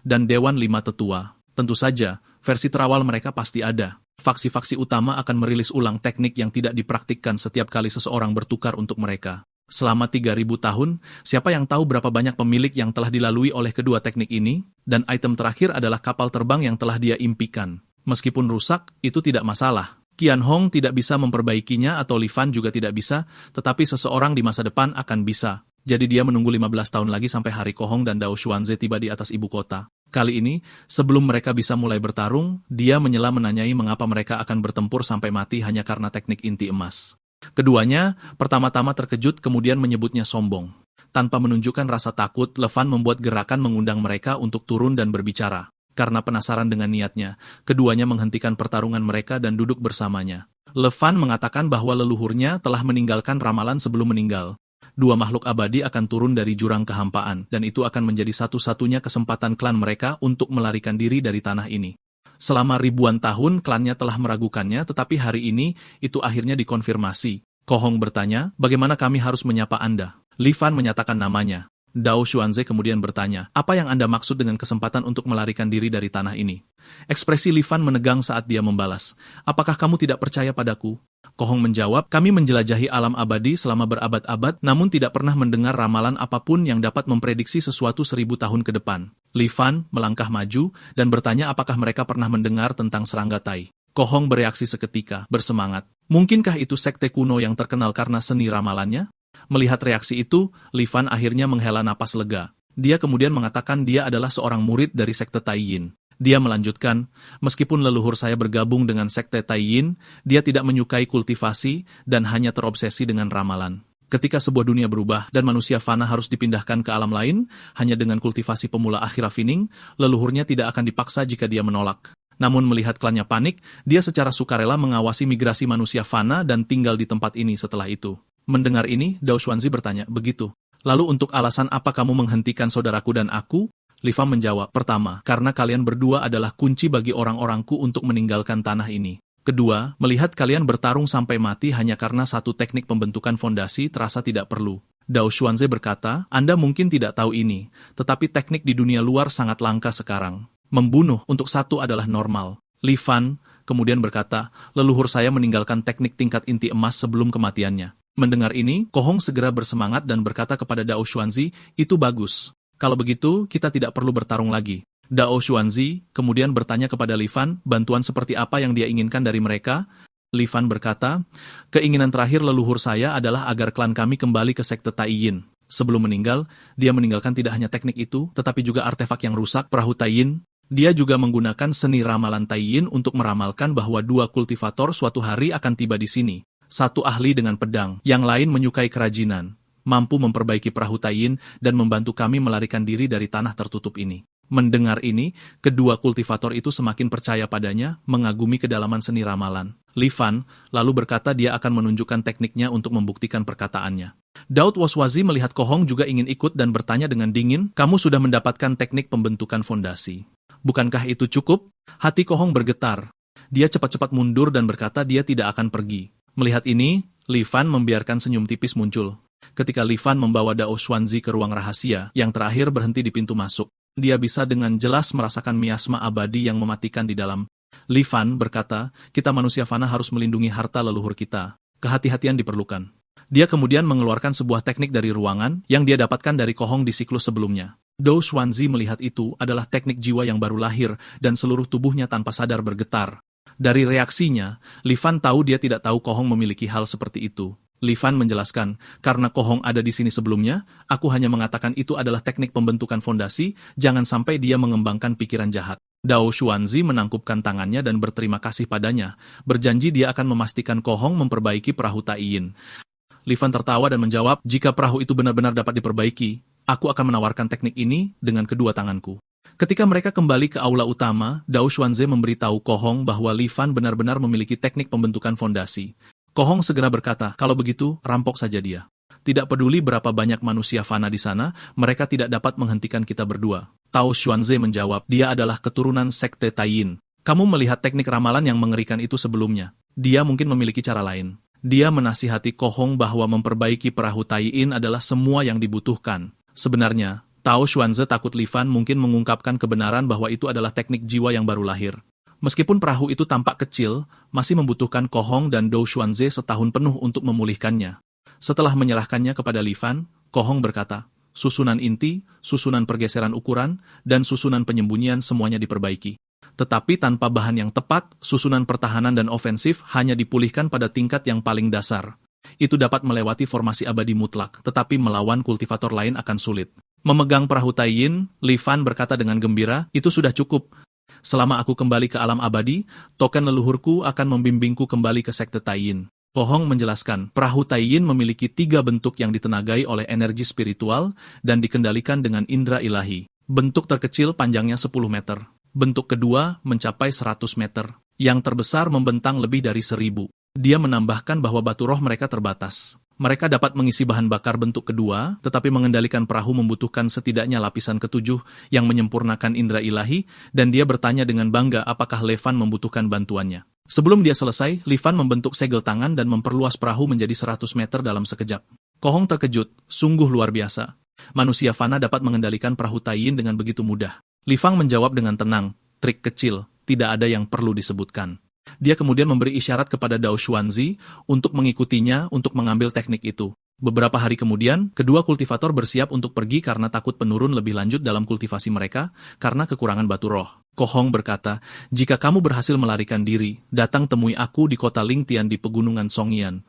dan Dewan 5 Tetua. Tentu saja, versi terawal mereka pasti ada. Faksi-faksi utama akan merilis ulang teknik yang tidak dipraktikkan setiap kali seseorang bertukar untuk mereka. Selama 3.000 tahun, siapa yang tahu berapa banyak pemilik yang telah dilalui oleh kedua teknik ini? Dan item terakhir adalah kapal terbang yang telah dia impikan. Meskipun rusak, itu tidak masalah. Qian Hong tidak bisa memperbaikinya atau Li Fan juga tidak bisa, tetapi seseorang di masa depan akan bisa. Jadi dia menunggu 15 tahun lagi sampai hari Kohong dan Dao Xuanze tiba di atas ibu kota. Kali ini, sebelum mereka bisa mulai bertarung, dia menyela menanyai mengapa mereka akan bertempur sampai mati hanya karena teknik inti emas. Keduanya, pertama-tama terkejut kemudian menyebutnya sombong. Tanpa menunjukkan rasa takut, Le Fan membuat gerakan mengundang mereka untuk turun dan berbicara. Karena penasaran dengan niatnya, keduanya menghentikan pertarungan mereka dan duduk bersamanya. Le Fan mengatakan bahwa leluhurnya telah meninggalkan ramalan sebelum meninggal. Dua makhluk abadi akan turun dari jurang kehampaan, dan itu akan menjadi satu-satunya kesempatan klan mereka untuk melarikan diri dari tanah ini. Selama ribuan tahun, klannya telah meragukannya, tetapi hari ini, itu akhirnya dikonfirmasi. Kohong bertanya, bagaimana kami harus menyapa Anda? Li Fan menyatakan namanya. Dao Xuanze kemudian bertanya, apa yang Anda maksud dengan kesempatan untuk melarikan diri dari tanah ini? Ekspresi Li Fan menegang saat dia membalas, apakah kamu tidak percaya padaku? Kohong menjawab, kami menjelajahi alam abadi selama berabad-abad, namun tidak pernah mendengar ramalan apapun yang dapat memprediksi sesuatu 1.000 tahun ke depan. Li Fan melangkah maju dan bertanya apakah mereka pernah mendengar tentang serangga Tai. Kohong bereaksi seketika, bersemangat. Mungkinkah itu sekte kuno yang terkenal karena seni ramalannya? Melihat reaksi itu, Li Fan akhirnya menghela napas lega. Dia kemudian mengatakan dia adalah seorang murid dari sekte Tai Yin. Dia melanjutkan, meskipun leluhur saya bergabung dengan sekte Tai Yin, dia tidak menyukai kultivasi dan hanya terobsesi dengan ramalan. Ketika sebuah dunia berubah dan manusia fana harus dipindahkan ke alam lain, hanya dengan kultivasi pemula Akhira Fining, leluhurnya tidak akan dipaksa jika dia menolak. Namun melihat klannya panik, dia secara sukarela mengawasi migrasi manusia fana dan tinggal di tempat ini setelah itu. Mendengar ini, Dao Xuanze bertanya, begitu. Lalu untuk alasan apa kamu menghentikan saudaraku dan aku? Li Fan menjawab, pertama, karena kalian berdua adalah kunci bagi orang-orangku untuk meninggalkan tanah ini. Kedua, melihat kalian bertarung sampai mati hanya karena satu teknik pembentukan fondasi terasa tidak perlu. Dao Xuanze berkata, Anda mungkin tidak tahu ini, tetapi teknik di dunia luar sangat langka sekarang. Membunuh untuk satu adalah normal. Li Fan kemudian berkata, leluhur saya meninggalkan teknik tingkat inti emas sebelum kematiannya. Mendengar ini, Kohong segera bersemangat dan berkata kepada Dao Xuanze, itu bagus. Kalau begitu, kita tidak perlu bertarung lagi. Dao Xuanze kemudian bertanya kepada Li Fan, bantuan seperti apa yang dia inginkan dari mereka? Li Fan berkata, keinginan terakhir leluhur saya adalah agar klan kami kembali ke sekte Tai Yin. Sebelum meninggal, dia meninggalkan tidak hanya teknik itu, tetapi juga artefak yang rusak, perahu Tai Yin. Dia juga menggunakan seni ramalan Tai Yin untuk meramalkan bahwa dua kultivator suatu hari akan tiba di sini. Satu ahli dengan pedang, yang lain menyukai kerajinan, mampu memperbaiki perahu Tai Yin dan membantu kami melarikan diri dari tanah tertutup ini. Mendengar ini, kedua kultivator itu semakin percaya padanya, mengagumi kedalaman seni ramalan. Li Fan lalu berkata dia akan menunjukkan tekniknya untuk membuktikan perkataannya. Dao Xuanze melihat Kohong juga ingin ikut dan bertanya dengan dingin, kamu sudah mendapatkan teknik pembentukan fondasi. Bukankah itu cukup? Hati Kohong bergetar. Dia cepat-cepat mundur dan berkata dia tidak akan pergi. Melihat ini, Li Fan membiarkan senyum tipis muncul. Ketika Li Fan membawa Dao Xuanze ke ruang rahasia, yang terakhir berhenti di pintu masuk. Dia bisa dengan jelas merasakan miasma abadi yang mematikan di dalam. Li Fan berkata, kita manusia fana harus melindungi harta leluhur kita. Kehati-hatian diperlukan. Dia kemudian mengeluarkan sebuah teknik dari ruangan yang dia dapatkan dari Kohong di siklus sebelumnya. Dao Xuanze melihat itu adalah teknik jiwa yang baru lahir dan seluruh tubuhnya tanpa sadar bergetar. Dari reaksinya, Li Fan tahu dia tidak tahu Kohong memiliki hal seperti itu. Li Fan menjelaskan, karena Kohong ada di sini sebelumnya, aku hanya mengatakan itu adalah teknik pembentukan fondasi, jangan sampai dia mengembangkan pikiran jahat. Dao Xuanzi menangkupkan tangannya dan berterima kasih padanya, berjanji dia akan memastikan Ko Hong memperbaiki perahu Tai Yin. Li Fan tertawa dan menjawab, jika perahu itu benar-benar dapat diperbaiki, aku akan menawarkan teknik ini dengan kedua tanganku. Ketika mereka kembali ke aula utama, Dao Xuanzi memberitahu Ko Hong bahwa Li Fan benar-benar memiliki teknik pembentukan fondasi. Ko Hong segera berkata, kalau begitu, rampok saja dia. Tidak peduli berapa banyak manusia fana di sana, mereka tidak dapat menghentikan kita berdua. Dao Xuanzi menjawab, dia adalah keturunan sekte Tai Yin. Kamu melihat teknik ramalan yang mengerikan itu sebelumnya. Dia mungkin memiliki cara lain. Dia menasihati Ko Hong bahwa memperbaiki perahu Tai Yin adalah semua yang dibutuhkan. Sebenarnya, Dao Xuanzi takut Li Fan mungkin mengungkapkan kebenaran bahwa itu adalah teknik jiwa yang baru lahir. Meskipun perahu itu tampak kecil, masih membutuhkan Ko Hong dan Dao Xuanzi setahun penuh untuk memulihkannya. Setelah menyerahkannya kepada Li Fan, Ko Hong berkata, susunan inti, susunan pergeseran ukuran, dan susunan penyembunyian semuanya diperbaiki. Tetapi tanpa bahan yang tepat, susunan pertahanan dan ofensif hanya dipulihkan pada tingkat yang paling dasar. Itu dapat melewati formasi abadi mutlak, tetapi melawan kultivator lain akan sulit. Memegang perahu Tai Yin, Li Fan berkata dengan gembira, itu sudah cukup. Selama aku kembali ke alam abadi, token leluhurku akan membimbingku kembali ke sekte Tai Yin. Ko Hong menjelaskan, perahu Tai Yin memiliki 3 bentuk yang ditenagai oleh energi spiritual dan dikendalikan dengan indera ilahi. Bentuk terkecil panjangnya 10 meter. Bentuk kedua mencapai 100 meter. Yang terbesar membentang lebih dari 1000. Dia menambahkan bahwa batu roh mereka terbatas. Mereka dapat mengisi bahan bakar bentuk kedua, tetapi mengendalikan perahu membutuhkan setidaknya lapisan ke-7 yang menyempurnakan indera ilahi, dan dia bertanya dengan bangga apakah Li Fan membutuhkan bantuannya. Sebelum dia selesai, Li Fan membentuk segel tangan dan memperluas perahu menjadi 100 meter dalam sekejap. Ko Hong terkejut, sungguh luar biasa. Manusia fana dapat mengendalikan perahu Tai Yin dengan begitu mudah. Li Fang menjawab dengan tenang, trik kecil, tidak ada yang perlu disebutkan. Dia kemudian memberi isyarat kepada Dao Xuanzi untuk mengikutinya untuk mengambil teknik itu. Beberapa hari kemudian, kedua kultivator bersiap untuk pergi karena takut penurun lebih lanjut dalam kultivasi mereka karena kekurangan batu roh. Ko Hong berkata, jika kamu berhasil melarikan diri, datang temui aku di kota Lingtian di pegunungan Songyan.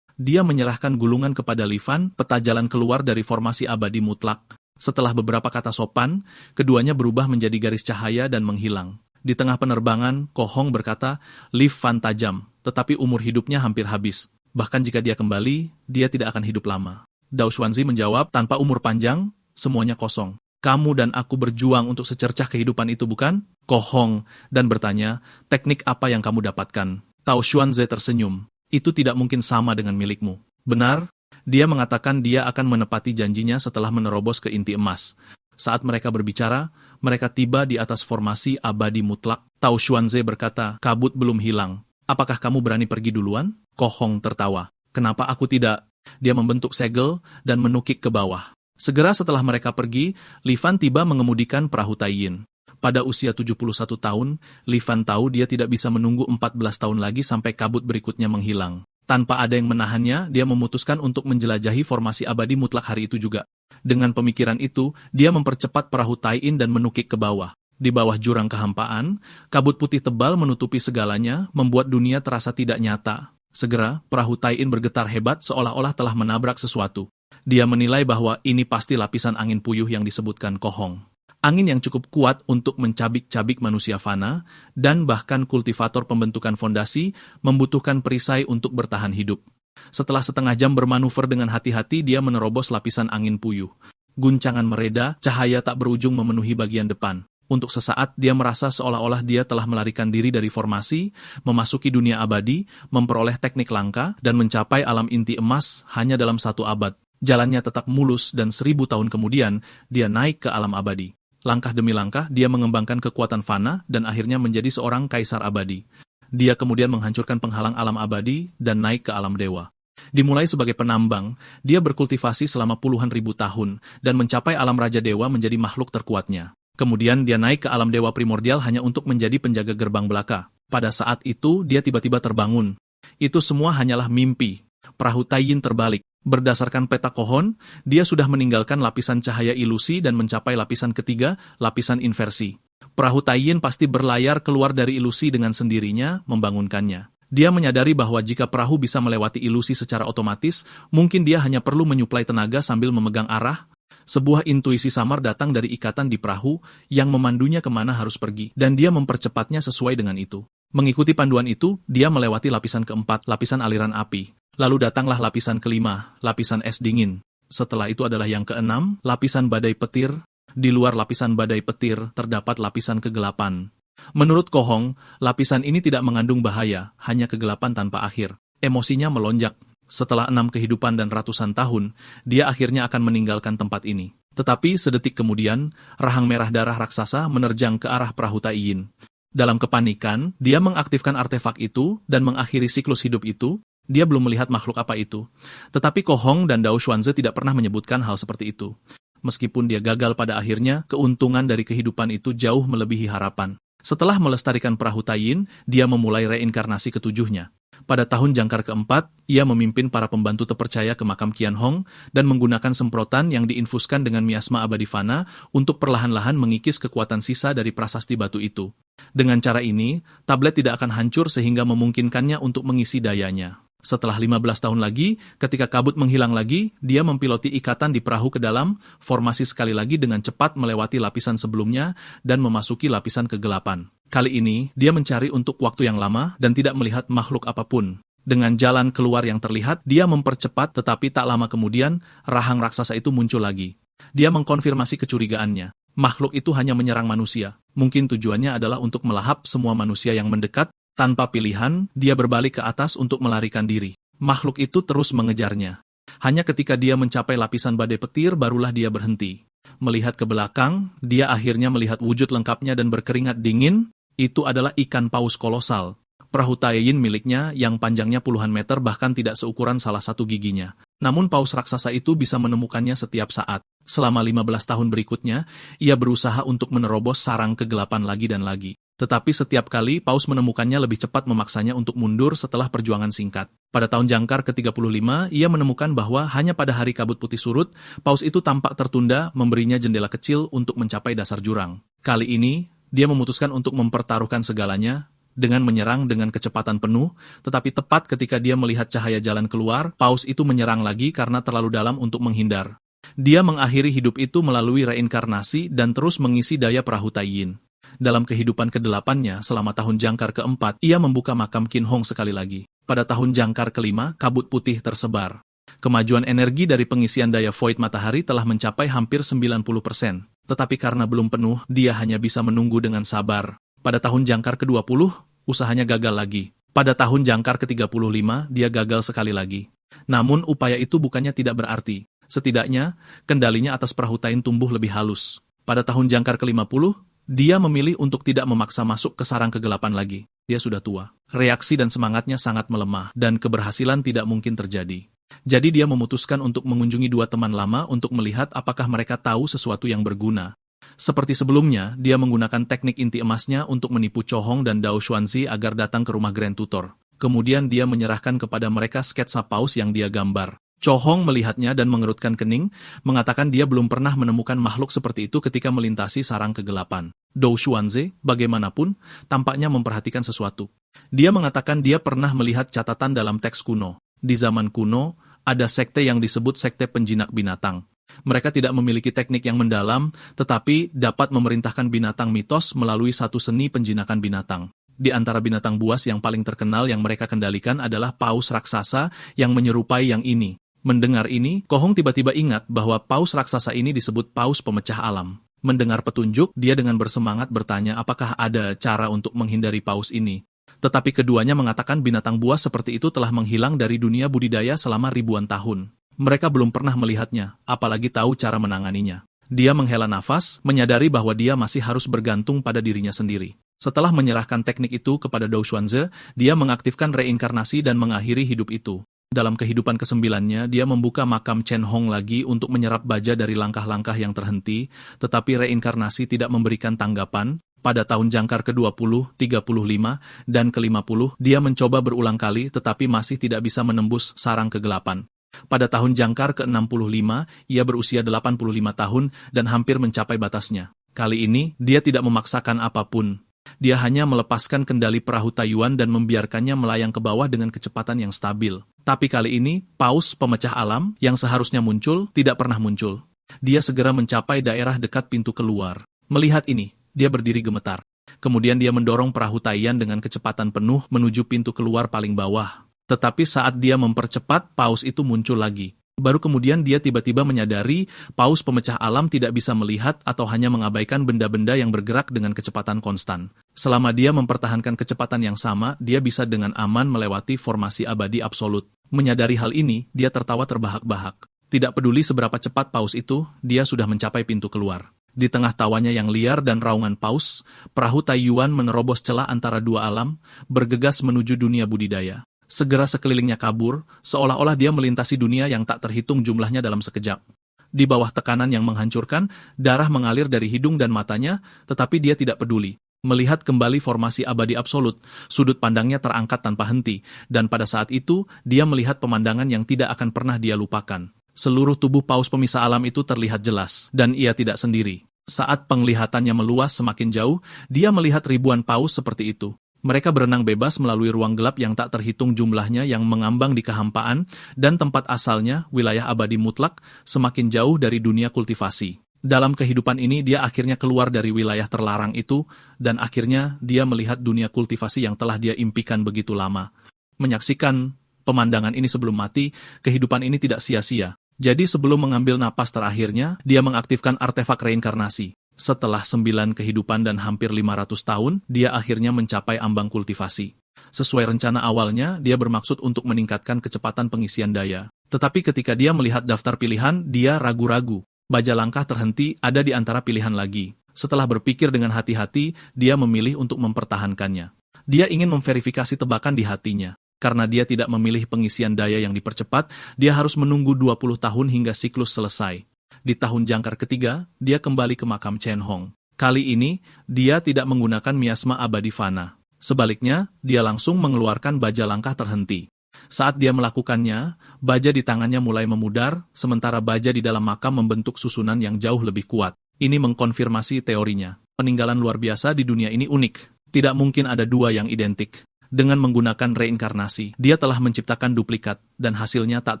Dia menyerahkan gulungan kepada Li Fan, peta jalan keluar dari formasi abadi mutlak. Setelah beberapa kata sopan, keduanya berubah menjadi garis cahaya dan menghilang. Di tengah penerbangan, Ko Hong berkata, Li Fan tajam, tetapi umur hidupnya hampir habis. Bahkan jika dia kembali, dia tidak akan hidup lama. Dao Xuanzi menjawab, tanpa umur panjang, semuanya kosong. Kamu dan aku berjuang untuk secercah kehidupan itu, bukan? Ko Hong, dan bertanya, teknik apa yang kamu dapatkan? Dao Xuanzi tersenyum, itu tidak mungkin sama dengan milikmu. Benar? Dia mengatakan dia akan menepati janjinya setelah menerobos ke inti emas. Saat mereka berbicara, mereka tiba di atas formasi abadi mutlak. Dao Xuanzi berkata, kabut belum hilang. Apakah kamu berani pergi duluan? Ko Hong tertawa. Kenapa aku tidak? Dia membentuk segel dan menukik ke bawah. Segera setelah mereka pergi, Li Fan tiba mengemudikan perahu Tai Yin. Pada usia 71 tahun, Li Fan tahu dia tidak bisa menunggu 14 tahun lagi sampai kabut berikutnya menghilang. Tanpa ada yang menahannya, dia memutuskan untuk menjelajahi formasi abadi mutlak hari itu juga. Dengan pemikiran itu, dia mempercepat perahu Tai Yin dan menukik ke bawah. Di bawah jurang kehampaan, kabut putih tebal menutupi segalanya, membuat dunia terasa tidak nyata. Segera, perahu Tai Yin bergetar hebat seolah-olah telah menabrak sesuatu. Dia menilai bahwa ini pasti lapisan angin puyuh yang disebutkan Ko Hong. Angin yang cukup kuat untuk mencabik-cabik manusia fana, dan bahkan kultivator pembentukan fondasi membutuhkan perisai untuk bertahan hidup. Setelah setengah jam bermanuver dengan hati-hati, dia menerobos lapisan angin puyuh. Guncangan mereda, cahaya tak berujung memenuhi bagian depan. Untuk sesaat, dia merasa seolah-olah dia telah melarikan diri dari formasi, memasuki dunia abadi, memperoleh teknik langka, dan mencapai alam inti emas hanya dalam 1 abad. Jalannya tetap mulus dan 1000 tahun kemudian, dia naik ke alam abadi. Langkah demi langkah, dia mengembangkan kekuatan fana dan akhirnya menjadi seorang kaisar abadi. Dia kemudian menghancurkan penghalang alam abadi dan naik ke alam dewa. Dimulai sebagai penambang, dia berkultivasi selama puluhan ribu tahun dan mencapai alam raja dewa menjadi makhluk terkuatnya. Kemudian dia naik ke alam dewa primordial hanya untuk menjadi penjaga gerbang belaka. Pada saat itu, dia tiba-tiba terbangun. Itu semua hanyalah mimpi. Perahu Tai Yin terbalik. Berdasarkan peta Ko Hong, dia sudah meninggalkan lapisan cahaya ilusi dan mencapai lapisan ketiga, lapisan inversi. Perahu Tai Yin pasti berlayar keluar dari ilusi dengan sendirinya, membangunkannya. Dia menyadari bahwa jika perahu bisa melewati ilusi secara otomatis, mungkin dia hanya perlu menyuplai tenaga sambil memegang arah. Sebuah intuisi samar datang dari ikatan di perahu yang memandunya kemana harus pergi, dan dia mempercepatnya sesuai dengan itu. Mengikuti panduan itu, dia melewati lapisan keempat, lapisan aliran api. Lalu datanglah lapisan kelima, lapisan es dingin. Setelah itu adalah yang keenam, lapisan badai petir. Di luar lapisan badai petir, terdapat lapisan kegelapan. Menurut Ko Hong, lapisan ini tidak mengandung bahaya, hanya kegelapan tanpa akhir. Emosinya melonjak. Setelah 6 kehidupan dan ratusan tahun, dia akhirnya akan meninggalkan tempat ini. Tetapi sedetik kemudian, rahang merah darah raksasa menerjang ke arah perahu Taiyin. Dalam kepanikan, dia mengaktifkan artefak itu dan mengakhiri siklus hidup itu. Dia belum melihat makhluk apa itu. Tetapi Ko Hong dan Dao Xuanze tidak pernah menyebutkan hal seperti itu. Meskipun dia gagal pada akhirnya, keuntungan dari kehidupan itu jauh melebihi harapan. Setelah melestarikan perahu Taiyin, dia memulai reinkarnasi ketujuhnya. Pada tahun jangkar keempat, ia memimpin para pembantu terpercaya ke makam Qian Hong dan menggunakan semprotan yang diinfuskan dengan miasma abadi fana untuk perlahan-lahan mengikis kekuatan sisa dari prasasti batu itu. Dengan cara ini, tablet tidak akan hancur sehingga memungkinkannya untuk mengisi dayanya. Setelah 15 tahun lagi, ketika kabut menghilang lagi, dia mempiloti ikatan di perahu ke dalam, formasi sekali lagi dengan cepat melewati lapisan sebelumnya dan memasuki lapisan kegelapan. Kali ini, dia mencari untuk waktu yang lama dan tidak melihat makhluk apapun. Dengan jalan keluar yang terlihat, dia mempercepat tetapi tak lama kemudian, rahang raksasa itu muncul lagi. Dia mengkonfirmasi kecurigaannya. Makhluk itu hanya menyerang manusia. Mungkin tujuannya adalah untuk melahap semua manusia yang mendekat. Tanpa pilihan, dia berbalik ke atas untuk melarikan diri. Makhluk itu terus mengejarnya. Hanya ketika dia mencapai lapisan badai petir, barulah dia berhenti. Melihat ke belakang, dia akhirnya melihat wujud lengkapnya dan berkeringat dingin. Itu adalah ikan paus kolosal. Perahu Taiyin miliknya yang panjangnya puluhan meter bahkan tidak seukuran salah satu giginya. Namun paus raksasa itu bisa menemukannya setiap saat. Selama 15 tahun berikutnya, ia berusaha untuk menerobos sarang kegelapan lagi dan lagi. Tetapi setiap kali paus menemukannya lebih cepat memaksanya untuk mundur setelah perjuangan singkat. Pada tahun jangkar ke-35, ia menemukan bahwa hanya pada hari kabut putih surut, paus itu tampak tertunda memberinya jendela kecil untuk mencapai dasar jurang. Kali ini, dia memutuskan untuk mempertaruhkan segalanya dengan menyerang dengan kecepatan penuh, tetapi tepat ketika dia melihat cahaya jalan keluar, paus itu menyerang lagi karena terlalu dalam untuk menghindar. Dia mengakhiri hidup itu melalui reinkarnasi dan terus mengisi daya perahu Taiyin. Dalam kehidupan ke-8-nya, selama tahun jangkar ke-4, ia membuka makam Qin Hong sekali lagi. Pada tahun jangkar ke-5, kabut putih tersebar. Kemajuan energi dari pengisian daya void matahari telah mencapai hampir 90%. Tetapi karena belum penuh, dia hanya bisa menunggu dengan sabar. Pada tahun jangkar ke-20, usahanya gagal lagi. Pada tahun jangkar ke-35, dia gagal sekali lagi. Namun upaya itu bukannya tidak berarti. Setidaknya, kendalinya atas perahu Taiyin tumbuh lebih halus. Pada tahun jangkar ke-50, dia memilih untuk tidak memaksa masuk ke sarang kegelapan lagi. Dia sudah tua. Reaksi dan semangatnya sangat melemah, dan keberhasilan tidak mungkin terjadi. Jadi dia memutuskan untuk mengunjungi 2 teman lama untuk melihat apakah mereka tahu sesuatu yang berguna. Seperti sebelumnya, dia menggunakan teknik inti emasnya untuk menipu Ko Hong dan Dao Xuanze agar datang ke rumah Grand Tutor. Kemudian dia menyerahkan kepada mereka sketsa paus yang dia gambar. Ko Hong melihatnya dan mengerutkan kening, mengatakan dia belum pernah menemukan makhluk seperti itu ketika melintasi sarang kegelapan. Dao Xuanze, bagaimanapun, tampaknya memperhatikan sesuatu. Dia mengatakan dia pernah melihat catatan dalam teks kuno. Di zaman kuno, ada sekte yang disebut sekte penjinak binatang. Mereka tidak memiliki teknik yang mendalam, tetapi dapat memerintahkan binatang mitos melalui satu seni penjinakan binatang. Di antara binatang buas yang paling terkenal yang mereka kendalikan adalah paus raksasa yang menyerupai yang ini. Mendengar ini, Ko Hong tiba-tiba ingat bahwa paus raksasa ini disebut paus pemecah alam. Mendengar petunjuk, dia dengan bersemangat bertanya apakah ada cara untuk menghindari paus ini. Tetapi keduanya mengatakan binatang buas seperti itu telah menghilang dari dunia budidaya selama ribuan tahun. Mereka belum pernah melihatnya, apalagi tahu cara menanganinya. Dia menghela nafas, menyadari bahwa dia masih harus bergantung pada dirinya sendiri. Setelah menyerahkan teknik itu kepada Dao Xuanze, dia mengaktifkan reinkarnasi dan mengakhiri hidup itu. Dalam kehidupan ke-9-nya, dia membuka makam Chen Hong lagi untuk menyerap baja dari langkah-langkah yang terhenti, tetapi reinkarnasi tidak memberikan tanggapan. Pada tahun jangkar ke-20, 35, dan ke-50, dia mencoba berulang kali tetapi masih tidak bisa menembus sarang kegelapan. Pada tahun jangkar ke-65, ia berusia 85 tahun dan hampir mencapai batasnya. Kali ini, dia tidak memaksakan apapun. Dia hanya melepaskan kendali perahu Taiwan dan membiarkannya melayang ke bawah dengan kecepatan yang stabil. Tapi kali ini, paus pemecah alam yang seharusnya muncul tidak pernah muncul. Dia segera mencapai daerah dekat pintu keluar. Melihat ini, dia berdiri gemetar. Kemudian dia mendorong perahu Taiyan dengan kecepatan penuh menuju pintu keluar paling bawah. Tetapi saat dia mempercepat, paus itu muncul lagi. Baru kemudian dia tiba-tiba menyadari paus pemecah alam tidak bisa melihat atau hanya mengabaikan benda-benda yang bergerak dengan kecepatan konstan. Selama dia mempertahankan kecepatan yang sama, dia bisa dengan aman melewati formasi abadi absolut. Menyadari hal ini, dia tertawa terbahak-bahak. Tidak peduli seberapa cepat paus itu, dia sudah mencapai pintu keluar. Di tengah tawanya yang liar dan raungan paus, perahu Taiyuan menerobos celah antara dua alam, bergegas menuju dunia budidaya. Segera sekelilingnya kabur, seolah-olah dia melintasi dunia yang tak terhitung jumlahnya dalam sekejap. Di bawah tekanan yang menghancurkan, darah mengalir dari hidung dan matanya, tetapi dia tidak peduli. Melihat kembali formasi abadi absolut, sudut pandangnya terangkat tanpa henti, dan pada saat itu, dia melihat pemandangan yang tidak akan pernah dia lupakan. Seluruh tubuh paus pemisah alam itu terlihat jelas, dan ia tidak sendiri. Saat penglihatannya meluas semakin jauh, dia melihat ribuan paus seperti itu. Mereka berenang bebas melalui ruang gelap yang tak terhitung jumlahnya yang mengambang di kehampaan, dan tempat asalnya, wilayah abadi mutlak, semakin jauh dari dunia kultivasi. Dalam kehidupan ini, dia akhirnya keluar dari wilayah terlarang itu, dan akhirnya dia melihat dunia kultivasi yang telah dia impikan begitu lama. Menyaksikan pemandangan ini sebelum mati, kehidupan ini tidak sia-sia. Jadi sebelum mengambil napas terakhirnya, dia mengaktifkan artefak reinkarnasi. Setelah 9 kehidupan dan hampir 500 tahun, dia akhirnya mencapai ambang kultivasi. Sesuai rencana awalnya, dia bermaksud untuk meningkatkan kecepatan pengisian daya. Tetapi ketika dia melihat daftar pilihan, dia ragu-ragu. Baja langkah terhenti ada di antara pilihan lagi. Setelah berpikir dengan hati-hati, dia memilih untuk mempertahankannya. Dia ingin memverifikasi tebakan di hatinya. Karena dia tidak memilih pengisian daya yang dipercepat, dia harus menunggu 20 tahun hingga siklus selesai. Di tahun jangkar ketiga, dia kembali ke makam Chen Hong. Kali ini, dia tidak menggunakan miasma abadi fana. Sebaliknya, dia langsung mengeluarkan baja langkah terhenti. Saat dia melakukannya, baja di tangannya mulai memudar, sementara baja di dalam makam membentuk susunan yang jauh lebih kuat. Ini mengkonfirmasi teorinya. Peninggalan luar biasa di dunia ini unik. Tidak mungkin ada dua yang identik. Dengan menggunakan reinkarnasi, dia telah menciptakan duplikat, dan hasilnya tak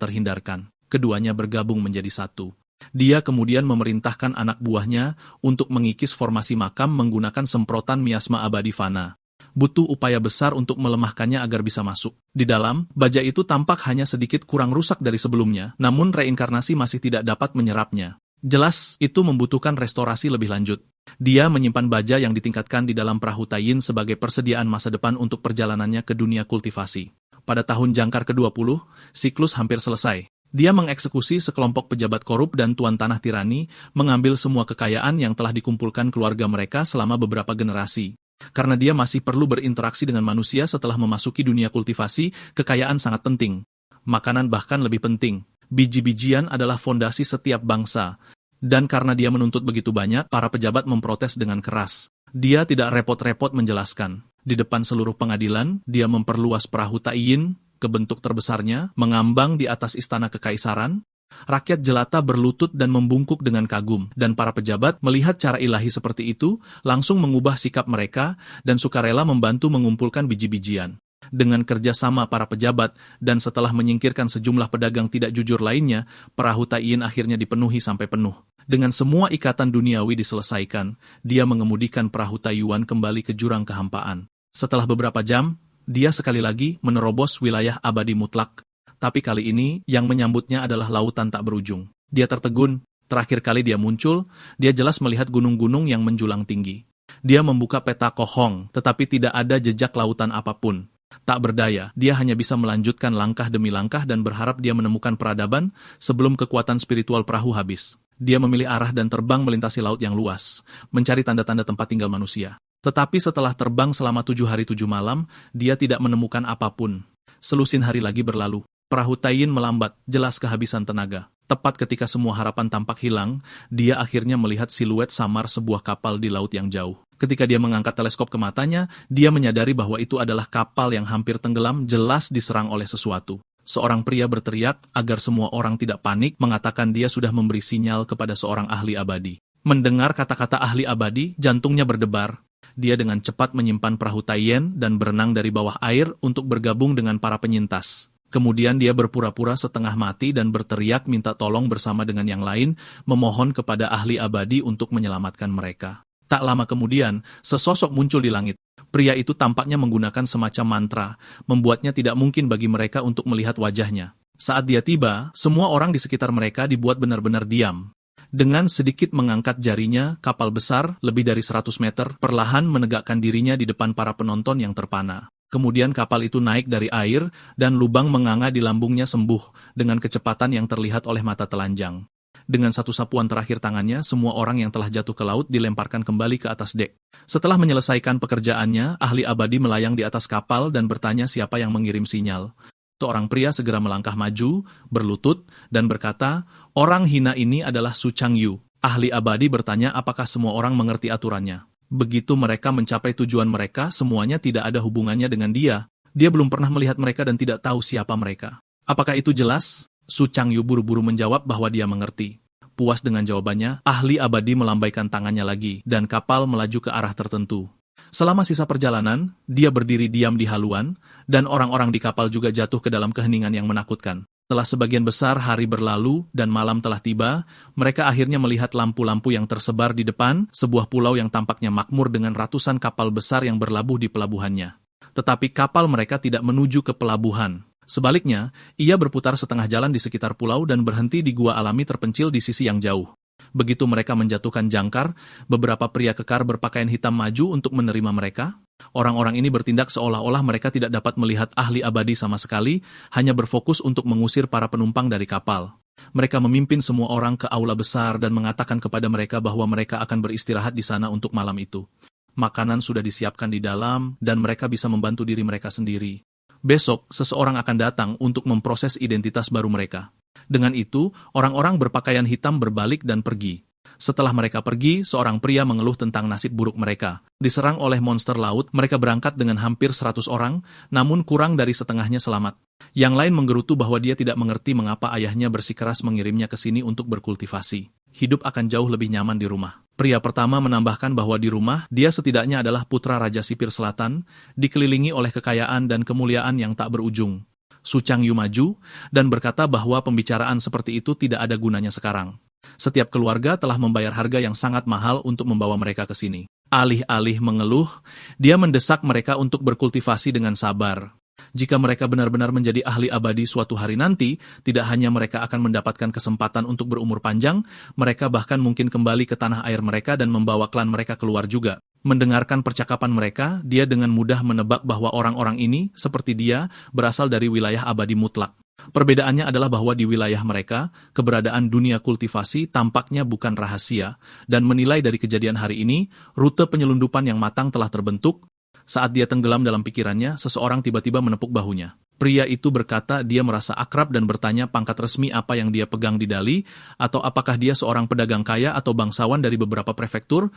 terhindarkan. Keduanya bergabung menjadi satu. Dia kemudian memerintahkan anak buahnya untuk mengikis formasi makam menggunakan semprotan miasma abadi fana. Butuh upaya besar untuk melemahkannya agar bisa masuk. Di dalam, baja itu tampak hanya sedikit kurang rusak dari sebelumnya, namun reinkarnasi masih tidak dapat menyerapnya. Jelas, itu membutuhkan restorasi lebih lanjut. Dia menyimpan baja yang ditingkatkan di dalam perahu Taiyin sebagai persediaan masa depan untuk perjalanannya ke dunia kultivasi. Pada tahun jangkar ke-20, siklus hampir selesai. Dia mengeksekusi sekelompok pejabat korup dan tuan tanah tirani, mengambil semua kekayaan yang telah dikumpulkan keluarga mereka selama beberapa generasi. Karena dia masih perlu berinteraksi dengan manusia setelah memasuki dunia kultivasi, kekayaan sangat penting. Makanan bahkan lebih penting. Biji-bijian adalah fondasi setiap bangsa. Dan karena dia menuntut begitu banyak, para pejabat memprotes dengan keras. Dia tidak repot-repot menjelaskan. Di depan seluruh pengadilan, dia memperluas perahu Taiyin ke bentuk terbesarnya, mengambang di atas istana kekaisaran. Rakyat jelata berlutut dan membungkuk dengan kagum, dan para pejabat melihat cara ilahi seperti itu, langsung mengubah sikap mereka, dan sukarela membantu mengumpulkan biji-bijian. Dengan kerjasama para pejabat, dan setelah menyingkirkan sejumlah pedagang tidak jujur lainnya, perahu Taiyin akhirnya dipenuhi sampai penuh. Dengan semua ikatan duniawi diselesaikan, dia mengemudikan perahu Taiyuan kembali ke jurang kehampaan. Setelah beberapa jam, dia sekali lagi menerobos wilayah abadi mutlak. Tapi kali ini, yang menyambutnya adalah lautan tak berujung. Dia tertegun, terakhir kali dia muncul, dia jelas melihat gunung-gunung yang menjulang tinggi. Dia membuka peta Kohong, tetapi tidak ada jejak lautan apapun. Tak berdaya, dia hanya bisa melanjutkan langkah demi langkah dan berharap dia menemukan peradaban sebelum kekuatan spiritual perahu habis. Dia memilih arah dan terbang melintasi laut yang luas, mencari tanda-tanda tempat tinggal manusia. Tetapi setelah terbang selama 7 hari 7 malam, dia tidak menemukan apapun. Selusin hari lagi berlalu. Perahu Taiyin melambat, jelas kehabisan tenaga. Tepat ketika semua harapan tampak hilang, dia akhirnya melihat siluet samar sebuah kapal di laut yang jauh. Ketika dia mengangkat teleskop ke matanya, dia menyadari bahwa itu adalah kapal yang hampir tenggelam, jelas diserang oleh sesuatu. Seorang pria berteriak agar semua orang tidak panik, mengatakan dia sudah memberi sinyal kepada seorang ahli abadi. Mendengar kata-kata ahli abadi, jantungnya berdebar. Dia dengan cepat menyimpan perahu Taiyin dan berenang dari bawah air untuk bergabung dengan para penyintas. Kemudian dia berpura-pura setengah mati dan berteriak minta tolong bersama dengan yang lain, memohon kepada ahli abadi untuk menyelamatkan mereka. Tak lama kemudian, sesosok muncul di langit. Pria itu tampaknya menggunakan semacam mantra, membuatnya tidak mungkin bagi mereka untuk melihat wajahnya. Saat dia tiba, semua orang di sekitar mereka dibuat benar-benar diam. Dengan sedikit mengangkat jarinya, kapal besar, lebih dari 100 meter, perlahan menegakkan dirinya di depan para penonton yang terpana. Kemudian kapal itu naik dari air, dan lubang menganga di lambungnya sembuh, dengan kecepatan yang terlihat oleh mata telanjang. Dengan satu sapuan terakhir tangannya, semua orang yang telah jatuh ke laut dilemparkan kembali ke atas dek. Setelah menyelesaikan pekerjaannya, ahli abadi melayang di atas kapal dan bertanya siapa yang mengirim sinyal. Seorang pria segera melangkah maju, berlutut, dan berkata, "Orang hina ini adalah Su Changyu." Ahli abadi bertanya apakah semua orang mengerti aturannya. Begitu mereka mencapai tujuan mereka, semuanya tidak ada hubungannya dengan dia. Dia belum pernah melihat mereka dan tidak tahu siapa mereka. Apakah itu jelas? Su Changyu buru-buru menjawab bahwa dia mengerti. Puas dengan jawabannya, ahli abadi melambaikan tangannya lagi, dan kapal melaju ke arah tertentu. Selama sisa perjalanan, dia berdiri diam di haluan, dan orang-orang di kapal juga jatuh ke dalam keheningan yang menakutkan. Setelah sebagian besar hari berlalu dan malam telah tiba, mereka akhirnya melihat lampu-lampu yang tersebar di depan sebuah pulau yang tampaknya makmur dengan ratusan kapal besar yang berlabuh di pelabuhannya. Tetapi kapal mereka tidak menuju ke pelabuhan. Sebaliknya, ia berputar setengah jalan di sekitar pulau dan berhenti di gua alami terpencil di sisi yang jauh. Begitu mereka menjatuhkan jangkar, beberapa pria kekar berpakaian hitam maju untuk menerima mereka. Orang-orang ini bertindak seolah-olah mereka tidak dapat melihat ahli abadi sama sekali, hanya berfokus untuk mengusir para penumpang dari kapal. Mereka memimpin semua orang ke aula besar dan mengatakan kepada mereka bahwa mereka akan beristirahat di sana untuk malam itu. Makanan sudah disiapkan di dalam, dan mereka bisa membantu diri mereka sendiri. Besok, seseorang akan datang untuk memproses identitas baru mereka. Dengan itu, orang-orang berpakaian hitam berbalik dan pergi. Setelah mereka pergi, seorang pria mengeluh tentang nasib buruk mereka. Diserang oleh monster laut, mereka berangkat dengan hampir 100 orang, namun kurang dari setengahnya selamat. Yang lain menggerutu bahwa dia tidak mengerti mengapa ayahnya bersikeras mengirimnya ke sini untuk berkultivasi. Hidup akan jauh lebih nyaman di rumah. Pria pertama menambahkan bahwa di rumah, dia setidaknya adalah putra Raja Sipir Selatan, dikelilingi oleh kekayaan dan kemuliaan yang tak berujung. Su Changyu maju, dan berkata bahwa pembicaraan seperti itu tidak ada gunanya sekarang. Setiap keluarga telah membayar harga yang sangat mahal untuk membawa mereka ke sini. Alih-alih mengeluh, dia mendesak mereka untuk berkultivasi dengan sabar. Jika mereka benar-benar menjadi ahli abadi suatu hari nanti, tidak hanya mereka akan mendapatkan kesempatan untuk berumur panjang, mereka bahkan mungkin kembali ke tanah air mereka dan membawa klan mereka keluar juga. Mendengarkan percakapan mereka, dia dengan mudah menebak bahwa orang-orang ini, seperti dia, berasal dari wilayah abadi mutlak. Perbedaannya adalah bahwa di wilayah mereka, keberadaan dunia kultivasi tampaknya bukan rahasia, dan menilai dari kejadian hari ini, rute penyelundupan yang matang telah terbentuk. Saat dia tenggelam dalam pikirannya, seseorang tiba-tiba menepuk bahunya. Pria itu berkata dia merasa akrab dan bertanya pangkat resmi apa yang dia pegang di Dali, atau apakah dia seorang pedagang kaya atau bangsawan dari beberapa prefektur.